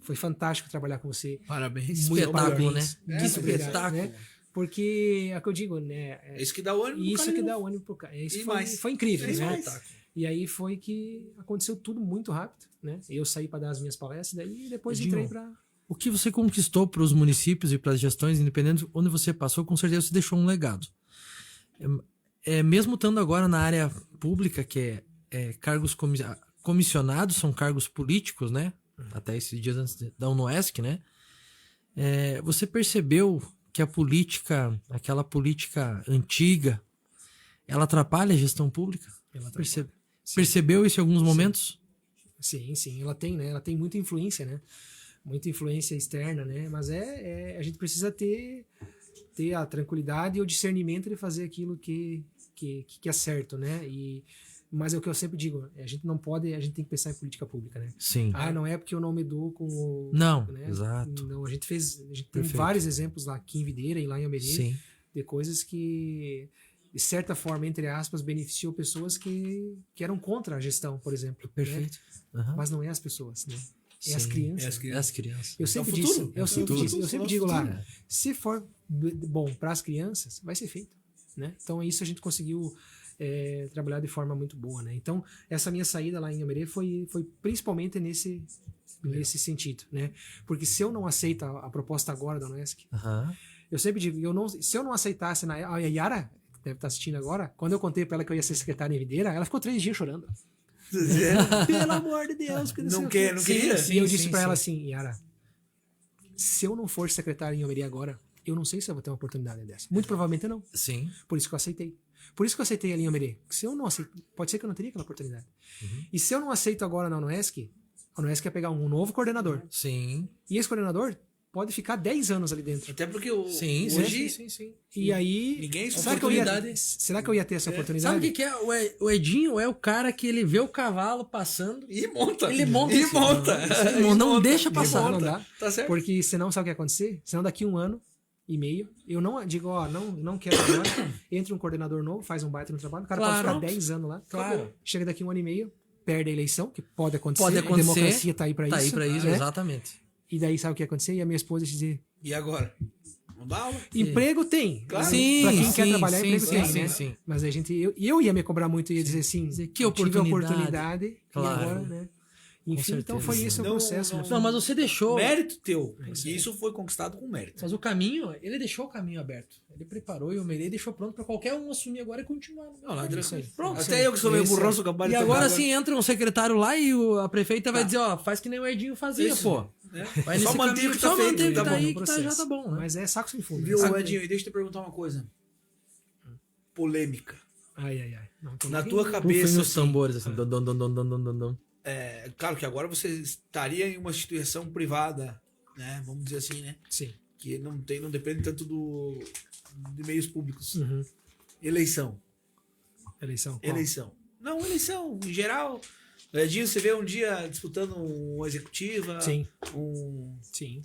foi fantástico trabalhar com você. Parabéns. Muito Espetáculo, parabéns. né? Que espetáculo. né? Porque é o que eu digo, né? É isso que dá o ânimo. Isso que dá o ânimo pro cara. Isso E foi, mais. foi incrível, E né? mais. E aí foi que aconteceu tudo muito rápido, né? Eu saí para dar as minhas palestras, daí depois Edinho, entrei para O que você conquistou para os municípios e para as gestões independentes onde você passou, com certeza você deixou um legado. Mesmo estando agora na área pública, que é cargos comissionados, são cargos políticos, né? Até esses dias antes da Unoesc, né? Você percebeu que a política, aquela política antiga, ela atrapalha a gestão pública? Percebeu isso em alguns momentos? Sim, ela tem, né? Ela tem muita influência, né? Muita influência externa, né? Mas a gente precisa ter a tranquilidade e o discernimento de fazer aquilo que é certo, né? Mas é o que eu sempre digo, a gente não pode, a gente tem que pensar em política pública, né? Sim. Não é porque eu não me dou com o... Não, né? exato. Não, a gente tem Perfeito. vários exemplos lá aqui em Videira e lá em Almeria, Sim. de coisas que, de certa forma, entre aspas, beneficiou pessoas que eram contra a gestão, por exemplo. Né? Perfeito. Aham. Mas não é as pessoas, né? É Sim. as crianças. É as crianças. Eu sempre futuro. disse, eu sempre digo lá, futuro. se for bom para as crianças, vai ser feito, né? Então isso a gente conseguiu trabalhar de forma muito boa, né? Então essa minha saída lá em Almeria foi principalmente nesse sentido, né? Porque se eu não aceito a proposta agora da Unoesc, Aham. eu sempre digo, se eu não aceitasse a Yara, que deve estar assistindo agora, quando eu contei para ela que eu ia ser secretária em Videira, ela ficou 3 dias chorando. Pelo amor de Deus, que Não queria? E eu disse para ela assim, Yara, se eu não for secretária em Almeria agora, eu não sei se eu vou ter uma oportunidade dessa. Muito provavelmente não. Sim. Por isso que eu aceitei. Por isso que eu aceitei ali em Almeria. Se eu não aceito, pode ser que eu não teria aquela oportunidade. E se eu não aceito agora na Unoesc, a Unoesc ia pegar um novo coordenador. Sim. E esse coordenador pode ficar 10 anos ali dentro. Até porque Sim, hoje sim. E aí, Ninguém- será que eu ia ter essa oportunidade? Sabe o que é? O Edinho é o cara que ele vê o cavalo passando. E monta. Ele monta. E monta. Não deixa passar. Não dá. Tá certo. Porque senão sabe o que ia acontecer? Senão daqui 1 ano e meio, eu não digo, não quero agora, entra um coordenador novo, faz um baita no trabalho, o cara Claro. pode ficar 10 anos lá, Claro. acabou. Chega daqui 1 ano e meio, perde a eleição, que pode acontecer, Pode acontecer. a democracia tá aí pra Tá isso. aí pra isso, né? exatamente. E daí sabe o que ia acontecer? E a minha esposa ia dizer, E agora? Não dá aula? Emprego tem. Claro. Sim, Pra quem sim, quer trabalhar, sim, emprego sim, tem, sim, né? sim. Mas a gente, eu ia me cobrar muito e ia dizer assim, Que eu tive a oportunidade. oportunidade Claro. e agora, né? Enfim, certeza. então foi esse o Não, processo. não- né? Não, mas você deixou. Mérito teu. isso E isso foi conquistado com mérito. Mas o caminho, ele deixou o caminho aberto. Ele preparou e o Melê deixou pronto pra qualquer um assumir agora e continuar. Não, lá isso aí. Pronto. Até eu que sou meio Esse- burrão, sou capaz E de agora tocar sim entra um secretário lá e a prefeita vai dizer, ó, faz que nem o Edinho fazia, Isso. pô. né? Vai Só nesse manter caminho, o que tá só feito. manter o que tá tá bom. aí, no que processo. já tá bom, né? Mas é saco sem fundo. Viu, Saco- Edinho? E deixa eu te perguntar uma coisa. Polêmica. Ai. Não, então Na ninguém- tua Rufem cabeça, os assim, tambores, assim. Dom, dom, dom, dom, dom, dom, dom. claro que agora você estaria em uma instituição privada, né? Vamos dizer assim, né? Sim. Que não depende tanto de meios públicos. Uhum. Eleição. Eleição. qual? Eleição. Não, eleição, em geral. Edinho, você vê um dia disputando uma executiva, Sim. Sim. Sim.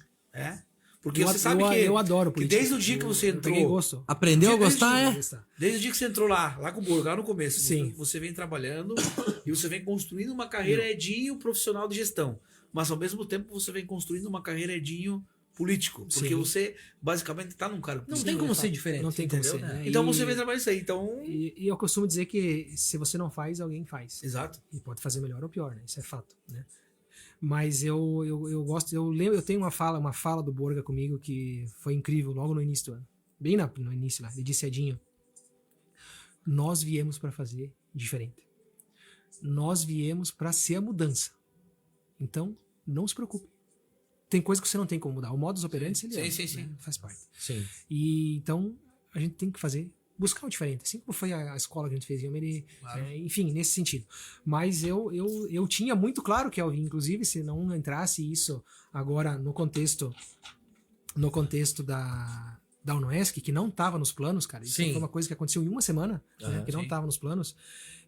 Porque você sabe que, eu adoro que política. desde o dia que você Eu peguei entrou, gosto. Aprendeu a Desde- gostar, é? desde o dia que você entrou lá com o Borgo, lá no começo, Sim. você vem trabalhando e você vem construindo uma carreira Edinho profissional de gestão. Mas ao mesmo tempo você vem construindo uma carreira Edinho político. Porque Sim. você basicamente está num cargo Não político. tem como Sim, ser diferente. não tem como entendeu? ser, né? Então E- você vem trabalhar isso aí. Então. E eu costumo dizer que se você não faz, alguém faz. Exato. E pode fazer melhor ou pior, né? Isso é fato, né? Mas eu gosto, eu lembro, eu tenho uma fala do Borga comigo que foi incrível logo no início do ano. Bem no início lá. Ele disse, Edinho, nós viemos para fazer diferente. Nós viemos para ser a mudança. Então, não se preocupe. Tem coisa que você não tem como mudar. O modus operandi, ele é, Sim. né? Faz parte. Sim. E então a gente tem que buscar o diferente, assim como foi a escola que a gente fez em Almeria, Claro. enfim, nesse sentido. Mas eu tinha muito claro que, inclusive, se não entrasse isso agora no contexto da UNOESC, que não estava nos planos, cara, isso Sim. foi uma coisa que aconteceu em uma semana, né, que não sim. estava nos planos,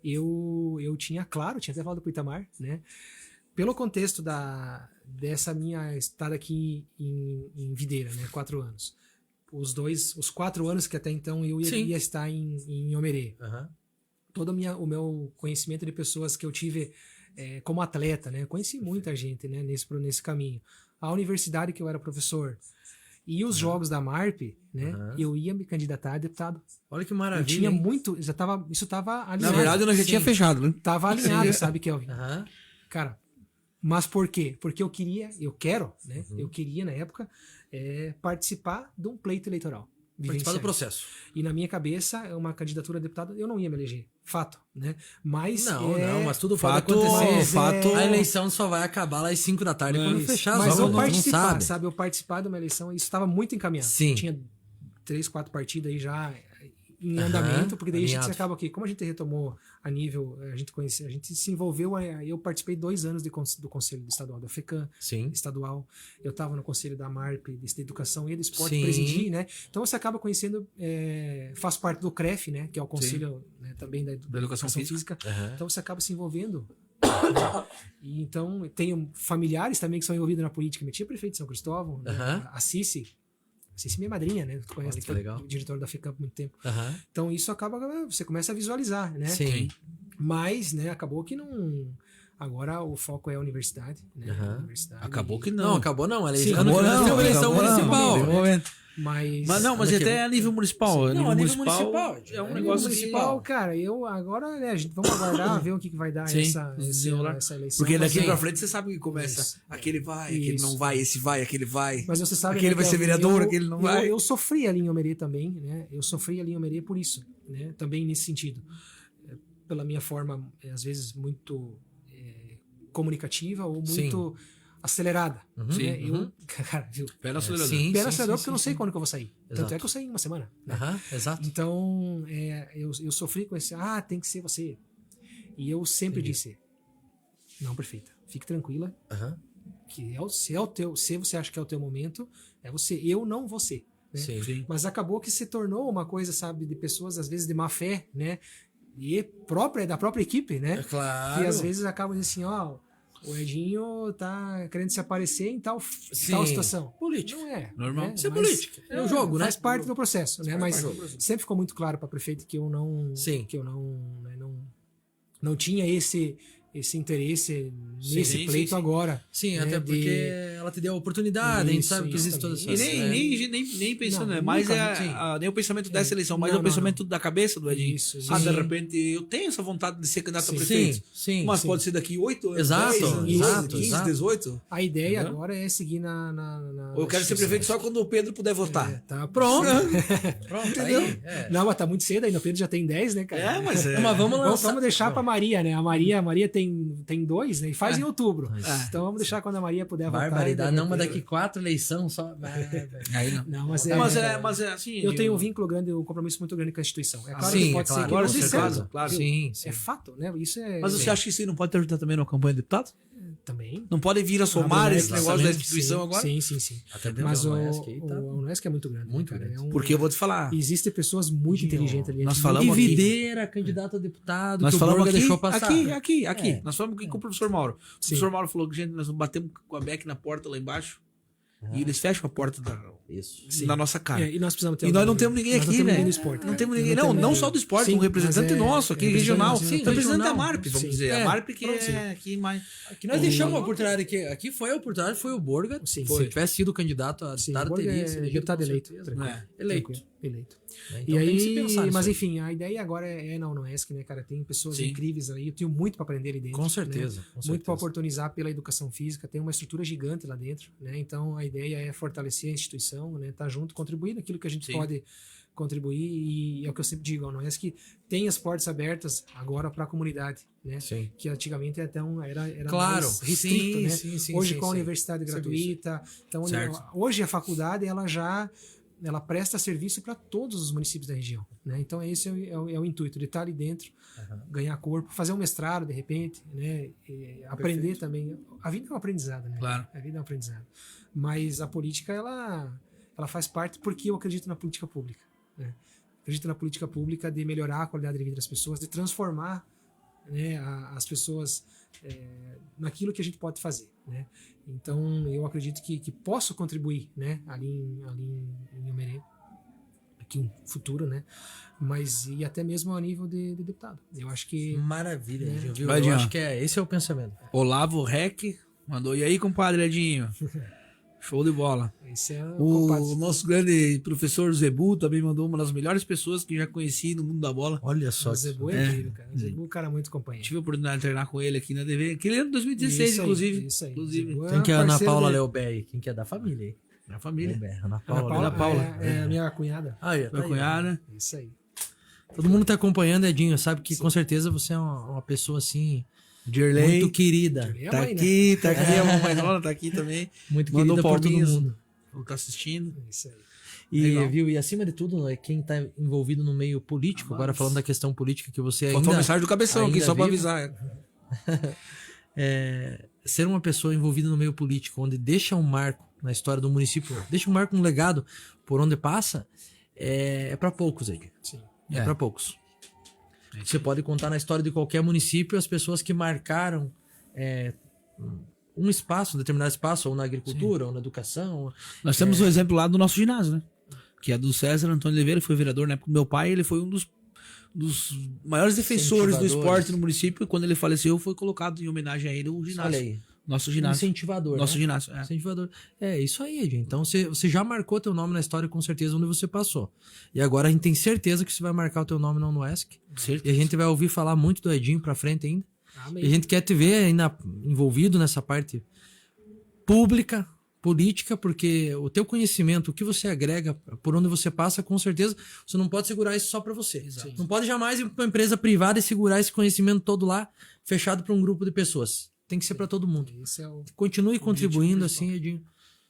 eu tinha claro, tinha até falado pro Itamar, né, pelo contexto dessa minha estada aqui em Videira, né, 4 anos. Os 4 anos que até então eu Sim. ia estar em Omerê. Aham. Todo o meu conhecimento de pessoas que eu tive como atleta, né, conheci muita gente, né, nesse caminho. A universidade que eu era professor e os jogos da MARP, né, eu ia me candidatar a deputado. Olha que Eu maravilha. tinha hein? muito, isso estava alinhado. Na verdade, nós já tinha fechado, né? Tava alinhado, sabe, Kelvin? Aham. Cara, mas por quê? Porque eu quero, né? Eu queria, na época, participar de um pleito eleitoral. Participar do vivenciar. processo. E na minha cabeça, uma candidatura a deputado, eu não ia me eleger. Fato, né? Mas. Não, mas tudo Fato- pode acontecer. fato- A eleição só vai acabar lá às 5 da tarde quando Isso. fechar as Mas obras, eu não participar, sabe. Eu participar de uma eleição, isso estava muito encaminhado. Sim. Tinha 3, 4 partidas aí já em Aham, andamento, porque daí a alinhado. gente acaba aqui, como a gente retomou a nível, a gente se envolveu, eu participei 2 anos do Conselho Estadual da FECAM, Sim. estadual, eu estava no Conselho da MARP, de Educação e do Esporte, Sim. presidi, né? Então você acaba conhecendo, faço parte do CREF, né? Que é o Conselho, né, também da Educação Física. Aham. Então você acaba se envolvendo. Né? E então, tenho familiares também que são envolvidos na política. Minha tia é prefeito de São Cristóvão, né? Aham. A Cici, minha madrinha, né? Tu conhece, Olha que foi legal. diretor da FECAM por muito tempo. Aham. Então isso acaba, você começa a visualizar, né? Sim. Mas, né, acabou que não. Agora o foco é a universidade, né? Aham. A universidade. Acabou que Não, não. acabou não. A Sim, eleição, acabou ano que vem não, tem uma eleição acabou não. municipal. Tem um momento. Mas Mas Ano que até a nível municipal. A Não, a nível municipal municipal. é um A nível negócio municipal. cara, eu agora, né, a gente vamos aguardar, ver o que vai dar Sim, essa eleição. Porque Mas, daqui Sim. pra frente você sabe que começa. Isso. Aquele vai, aquele Isso. não vai, esse vai, aquele vai. mas você sabe, Aquele né, vai ser Kelvin, vereador, aquele não vai. Eu sofri ali em Omerê também, né? Eu sofri ali em Omerê por isso, né? Também nesse sentido. Pela minha forma, às vezes, muito comunicativa ou muito acelerada. Né? Eu, cara, viu? Pé no acelerador. Sim, Pé no sim, acelerador sim, porque eu não sim, sei sim. quando que eu vou sair. Tanto Exato. é que eu saí em uma semana. Né? Aham, exato. Então, eu sofri com esse, tem que ser você. E eu sempre disse, não, perfeita, fique tranquila, Aham. que se você acha que é o teu momento, é você, eu não você. Né? Sim. Sim. Mas acabou que se tornou uma coisa, sabe, de pessoas, às vezes, de má fé, né? E da própria equipe, É né? claro. Que às vezes acabam dizendo assim, o Edinho tá querendo se aparecer em tal situação. Política. Não é. Normal. Né? Isso é Mas política. É o jogo, né? Faz parte do processo, né? Mas parte do processo. sempre ficou muito claro para prefeito que eu não, Sim. que eu não tinha esse interesse nesse pleito agora. Sim, né, até porque ela te deu a oportunidade, a gente sabe que existe todas essas... E nem pensando, né? Mas nem o pensamento dessa eleição, mas o pensamento da cabeça do Edinho. De repente, eu tenho essa vontade de ser candidato a prefeito. Mas pode ser daqui 8 anos, 10 anos, 15, 18. A ideia agora é seguir Ou eu quero ser prefeito só quando o Pedro puder votar. Tá pronto. Pronto, entendeu? Não, mas tá muito cedo ainda, o Pedro já tem 10, né, cara? Mas vamos deixar pra Maria, né? A Maria tem 2, né? E faz em outubro. Então vamos deixar quando a Maria puder votar. Barbaridade, não, mas daqui 4 eleições só. Aí não. Mas é assim. Eu tenho um vínculo grande, um compromisso muito grande com a instituição. É claro que pode ser que não dê certo. Claro. Sim. É fato, né? Isso é. Mas você acha que isso não pode te ajudar também na campanha de deputado? Também. Não pode vir a somar esse negócio da instituição agora? Sim. Até mas o Unesc é muito grande. Muito grande. Porque eu vou te falar. Existem pessoas muito inteligentes ali. Nós falamos aqui. Videira, candidato a deputado, nós que falamos o Borga aqui, deixou passar. Aqui. Nós falamos aqui com o professor Mauro. O professor Mauro falou que, gente, nós batemos com a Beck na porta lá embaixo. E eles fecham a porta da nossa cara. E nós precisamos ter nós não temos ninguém aqui, né? Não temos ninguém. Não só do esporte, um representante nosso aqui, regional. Sim, representante da MARP, vamos dizer. A MARP que é aqui mais. Aqui nós deixamos a oportunidade aqui foi a oportunidade, foi o Borga. Sim, se tivesse sido candidato a deputado, teria sido deputado eleito. Eleito. Então, e aí, mas enfim, a ideia agora é na Unesc, né, cara? Tem pessoas incríveis aí, eu tenho muito para aprender ali dentro. Com certeza. Né? Muito para oportunizar pela educação física, tem uma estrutura gigante lá dentro, né? Então a ideia é fortalecer a instituição, né? Tá junto, contribuir naquilo que a gente pode contribuir, e é o que eu sempre digo, a Unesc tem as portas abertas agora para a comunidade, né? Sim. Que antigamente era mais restrito, né? Hoje com a universidade gratuita, então hoje a faculdade ela presta serviço para todos os municípios da região, né? Então esse é o intuito, de estar ali dentro, ganhar corpo, fazer um mestrado de repente, né? Aprender também. A vida é um aprendizado, né? Claro. A vida é um aprendizado. Mas a política, ela faz parte porque eu acredito na política pública, né? Acredito na política pública de melhorar a qualidade de vida das pessoas, de transformar, né, as pessoas naquilo que a gente pode fazer, né? Então eu acredito que posso contribuir, né, ali em Umerê, aqui no futuro, né? Mas e até mesmo a nível de deputado. Eu acho que maravilha, né? Viu? Eu acho que esse é o pensamento. Olavo Rec mandou, e aí, compadre Edinho? Show de bola. Esse é o nosso grande professor Zebu também mandou, uma das melhores pessoas que já conheci no mundo da bola. Olha só. O Zebu é incrível, cara. O Zebu é um cara muito companheiro. Tive a oportunidade de treinar com ele aqui na TV. Aquele ano de 2016, inclusive. Isso aí. Quem que é a Ana Paula Leobé? Quem que é da família aí? Da família. Ana Paula. É a minha cunhada. Minha cunhada. Isso aí. Todo mundo tá acompanhando, Edinho. Sabe que com certeza você é uma pessoa assim... Dirley, muito querida. Tá aqui, a mamãe Nona tá aqui também. Muito querida por todo mundo. Tá assistindo. Isso aí. E acima de tudo, quem tá envolvido no meio político, agora falando da questão política que você Faltou a mensagem do Cabeção aqui, só pra avisar. Ser uma pessoa envolvida no meio político, onde deixa um marco na história do município, deixa um marco, um legado por onde passa, é para poucos, Edinho. Sim. É para poucos. Você pode contar na história de qualquer município as pessoas que marcaram um espaço, um determinado espaço, ou na agricultura, ou na educação. Nós temos o exemplo lá do nosso ginásio, né? Que é do César Antônio Oliveira, que foi vereador na época do meu pai. Ele foi um dos maiores defensores do esporte no município. E quando ele faleceu, foi colocado em homenagem a ele o ginásio. Olha aí. Nosso ginásio. Incentivador. Nosso ginásio. Incentivador. É isso aí, Edinho. Então você já marcou teu nome na história, com certeza, onde você passou. E agora a gente tem certeza que você vai marcar o teu nome na Unesc. E a gente vai ouvir falar muito do Edinho pra frente ainda. Amém. E a gente quer te ver ainda envolvido nessa parte pública, política, porque o teu conhecimento, o que você agrega, por onde você passa, com certeza, você não pode segurar isso só pra você. Exato. Não pode jamais ir pra uma empresa privada e segurar esse conhecimento todo lá, fechado pra um grupo de pessoas. Tem que ser para todo mundo. Continue contribuindo assim, Edinho.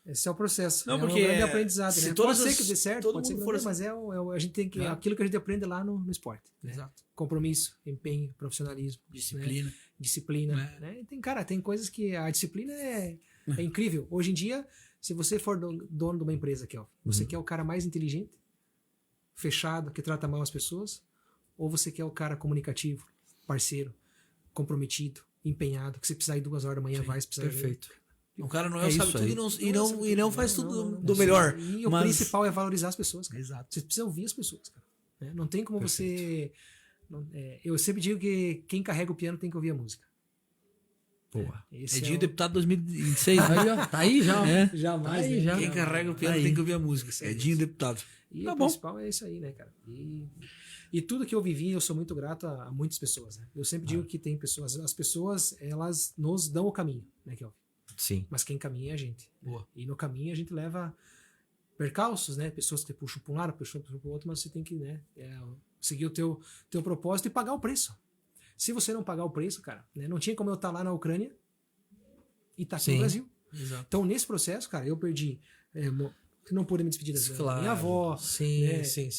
Esse é o processo. Não, porque é um grande aprendizado. Se né? Pode ser que dê certo, pode ser que não dê, mas a gente tem que aquilo que a gente aprende lá no esporte. Né? Exato. Compromisso, empenho, profissionalismo, disciplina. Né? Tem coisas que a disciplina é incrível. Hoje em dia, se você for dono de uma empresa, você quer o cara mais inteligente, fechado, que trata mal as pessoas, ou você quer o cara comunicativo, parceiro, comprometido, empenhado, que se precisar ir 2 horas da manhã, vai, se precisar. Perfeito. O cara não sabe tudo e não faz tudo do melhor. E o principal é valorizar as pessoas. Cara. Exato. Você precisa ouvir as pessoas, cara. Né? Não tem como você... eu sempre digo que quem carrega o piano tem que ouvir a música. Boa. Edinho, deputado 2026. Aí, ó, tá aí já. É. Jamais, Aí né? já. Quem carrega o piano Aí. tem que ouvir a música. Edinho, deputado. E Tá o bom. principal é isso aí, né, cara? E tudo que eu vivi, eu sou muito grato a muitas pessoas, né? Eu sempre digo que tem pessoas, as pessoas, elas nos dão o caminho, né, Kelvin? Sim. Mas quem caminha é a gente. Boa. E no caminho a gente leva percalços, né? Pessoas que te puxam para um lado, pessoas que puxam para o outro, mas você tem que, né, seguir o teu propósito e pagar o preço. Se você não pagar o preço, cara, né, não tinha como eu estar lá na Ucrânia e estar aqui Sim. no Brasil. Exato. Então, nesse processo, cara, eu perdi. Não pude me despedir da minha avó. Sim, né, sim.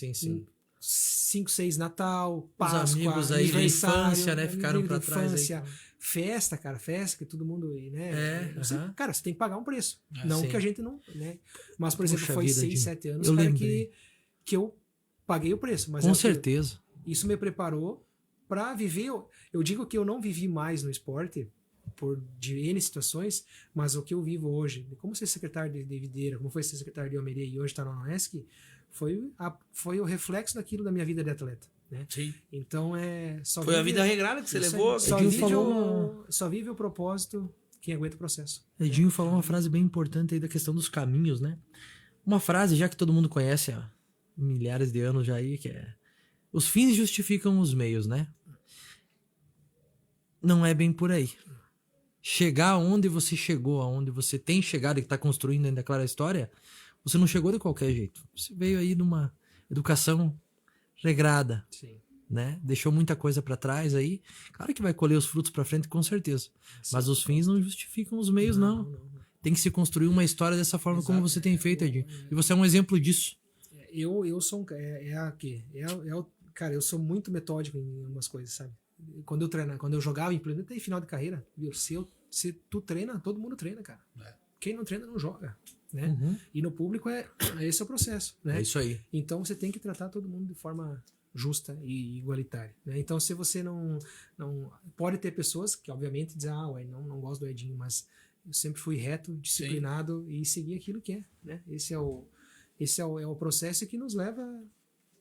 5, 6 Natal, Os Páscoa, amigos aí de aniversário, infância, né, ficaram amigo pra de trás aí. infância, festa, cara, festa que todo mundo, né? Aham. Cara, você tem que pagar um preço. É, não sim. que a gente não, né? Mas, por exemplo, Puxa foi vida, 6, Dinho. 7 anos, Eu cara, lembrei. que eu paguei o preço. Mas Com é o que- certeza. isso me preparou para viver. Eu digo que eu não vivi mais no esporte de N situações, mas o que eu vivo hoje, como ser secretário de videira, como foi ser secretário de Almeria e hoje estar na UNESC, foi o reflexo daquilo da minha vida de atleta, né? Sim. Então só Foi a vive- vida regrada que você isso aí. levou. Só Edinho vive, falou só vive o propósito quem aguenta o processo. Edinho falou uma frase bem importante aí da questão dos caminhos, né? Uma frase já que todo mundo conhece há milhares de anos já aí, que é: os fins justificam os meios, né? Não é bem por aí. Chegar aonde você chegou, aonde você tem chegado e que está construindo ainda aquela história, você não chegou de qualquer jeito. Você veio aí de uma educação regrada, Sim. né? Deixou muita coisa para trás aí. Claro que vai colher os frutos para frente, com certeza. Mas os fins não justificam os meios, não. Tem que se construir uma história dessa forma como você tem feito, Edinho. E você é um exemplo disso. Eu sou cara, eu sou muito metódico em algumas coisas, sabe? Quando eu treino, quando eu jogava em pleno até final de carreira, viu? Se tu treina, todo mundo treina, cara. Quem não treina não joga, né? Uhum. E no público esse é o processo, né? É isso aí. Então você tem que tratar todo mundo de forma justa e igualitária, né? Então se você não pode ter pessoas que obviamente dizem, não gosto do Edinho, mas eu sempre fui reto, disciplinado e segui aquilo que é, né? Esse é o processo que nos leva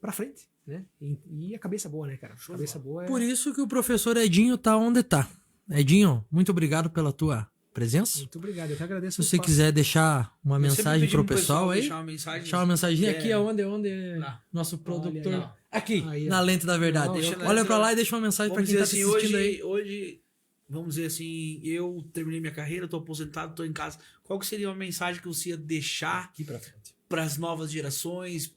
para frente, né? E a cabeça boa, né, cara? A cabeça boa é... Por isso que o professor Edinho tá onde tá. Edinho, muito obrigado pela tua presença. Muito obrigado, eu que agradeço. Se o você espaço. quiser deixar uma Eu sempre mensagem pedi pro pro pessoal aí, deixar uma mensagem. deixar uma mensagem É. aqui aonde Lá. nosso produtor. ali, ó. Aqui, Aí, ó. na lente da verdade. Não, deixa Olha lá, pra lá e deixa uma mensagem pra Vamos quem dizer tá te assim, assistindo aí. hoje, vamos dizer assim, eu terminei minha carreira, tô aposentado, tô em casa. Qual que seria uma mensagem que você ia deixar Aqui pra frente. para as novas gerações,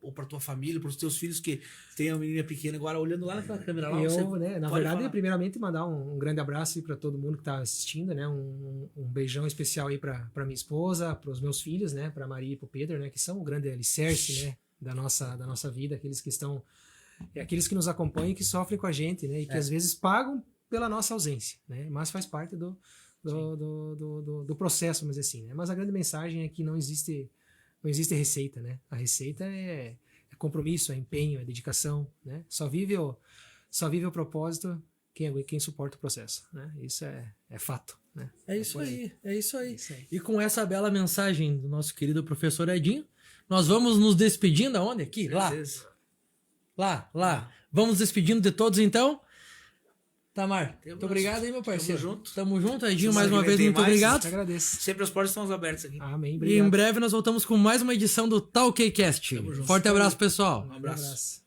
ou para tua família, para os teus filhos que tem uma menina pequena agora olhando lá naquela câmera lá? você Na pode verdade, falar. primeiramente mandar um grande abraço para todo mundo que está assistindo, né? Um beijão especial aí para minha esposa, para os meus filhos, né? Para Maria e para o Pedro, né? Que são o grande alicerce, né? Da nossa vida, aqueles que nos acompanham e que sofrem com a gente, né? E que às vezes pagam pela nossa ausência, né? Mas faz parte do processo, vamos dizer assim, né? Mas a grande mensagem é que não existe receita, né? A receita é compromisso, é empenho, é dedicação, né? Só vive o propósito quem suporta o processo, né? Isso é fato, né? É isso aí. Isso aí. E com essa bela mensagem do nosso querido professor Edinho, nós vamos nos despedindo aonde? Aqui? Certeza. Lá. Vamos nos despedindo de todos então. Tamar, muito obrigado aí, meu parceiro. Tamo junto. Edinho, Se mais uma você vez, tem muito mais, obrigado. Eu te agradeço. Sempre as portas estão abertas aqui. Amém, E obrigado. em breve nós voltamos com mais uma edição do Talkcast. Forte abraço, pessoal. Um abraço.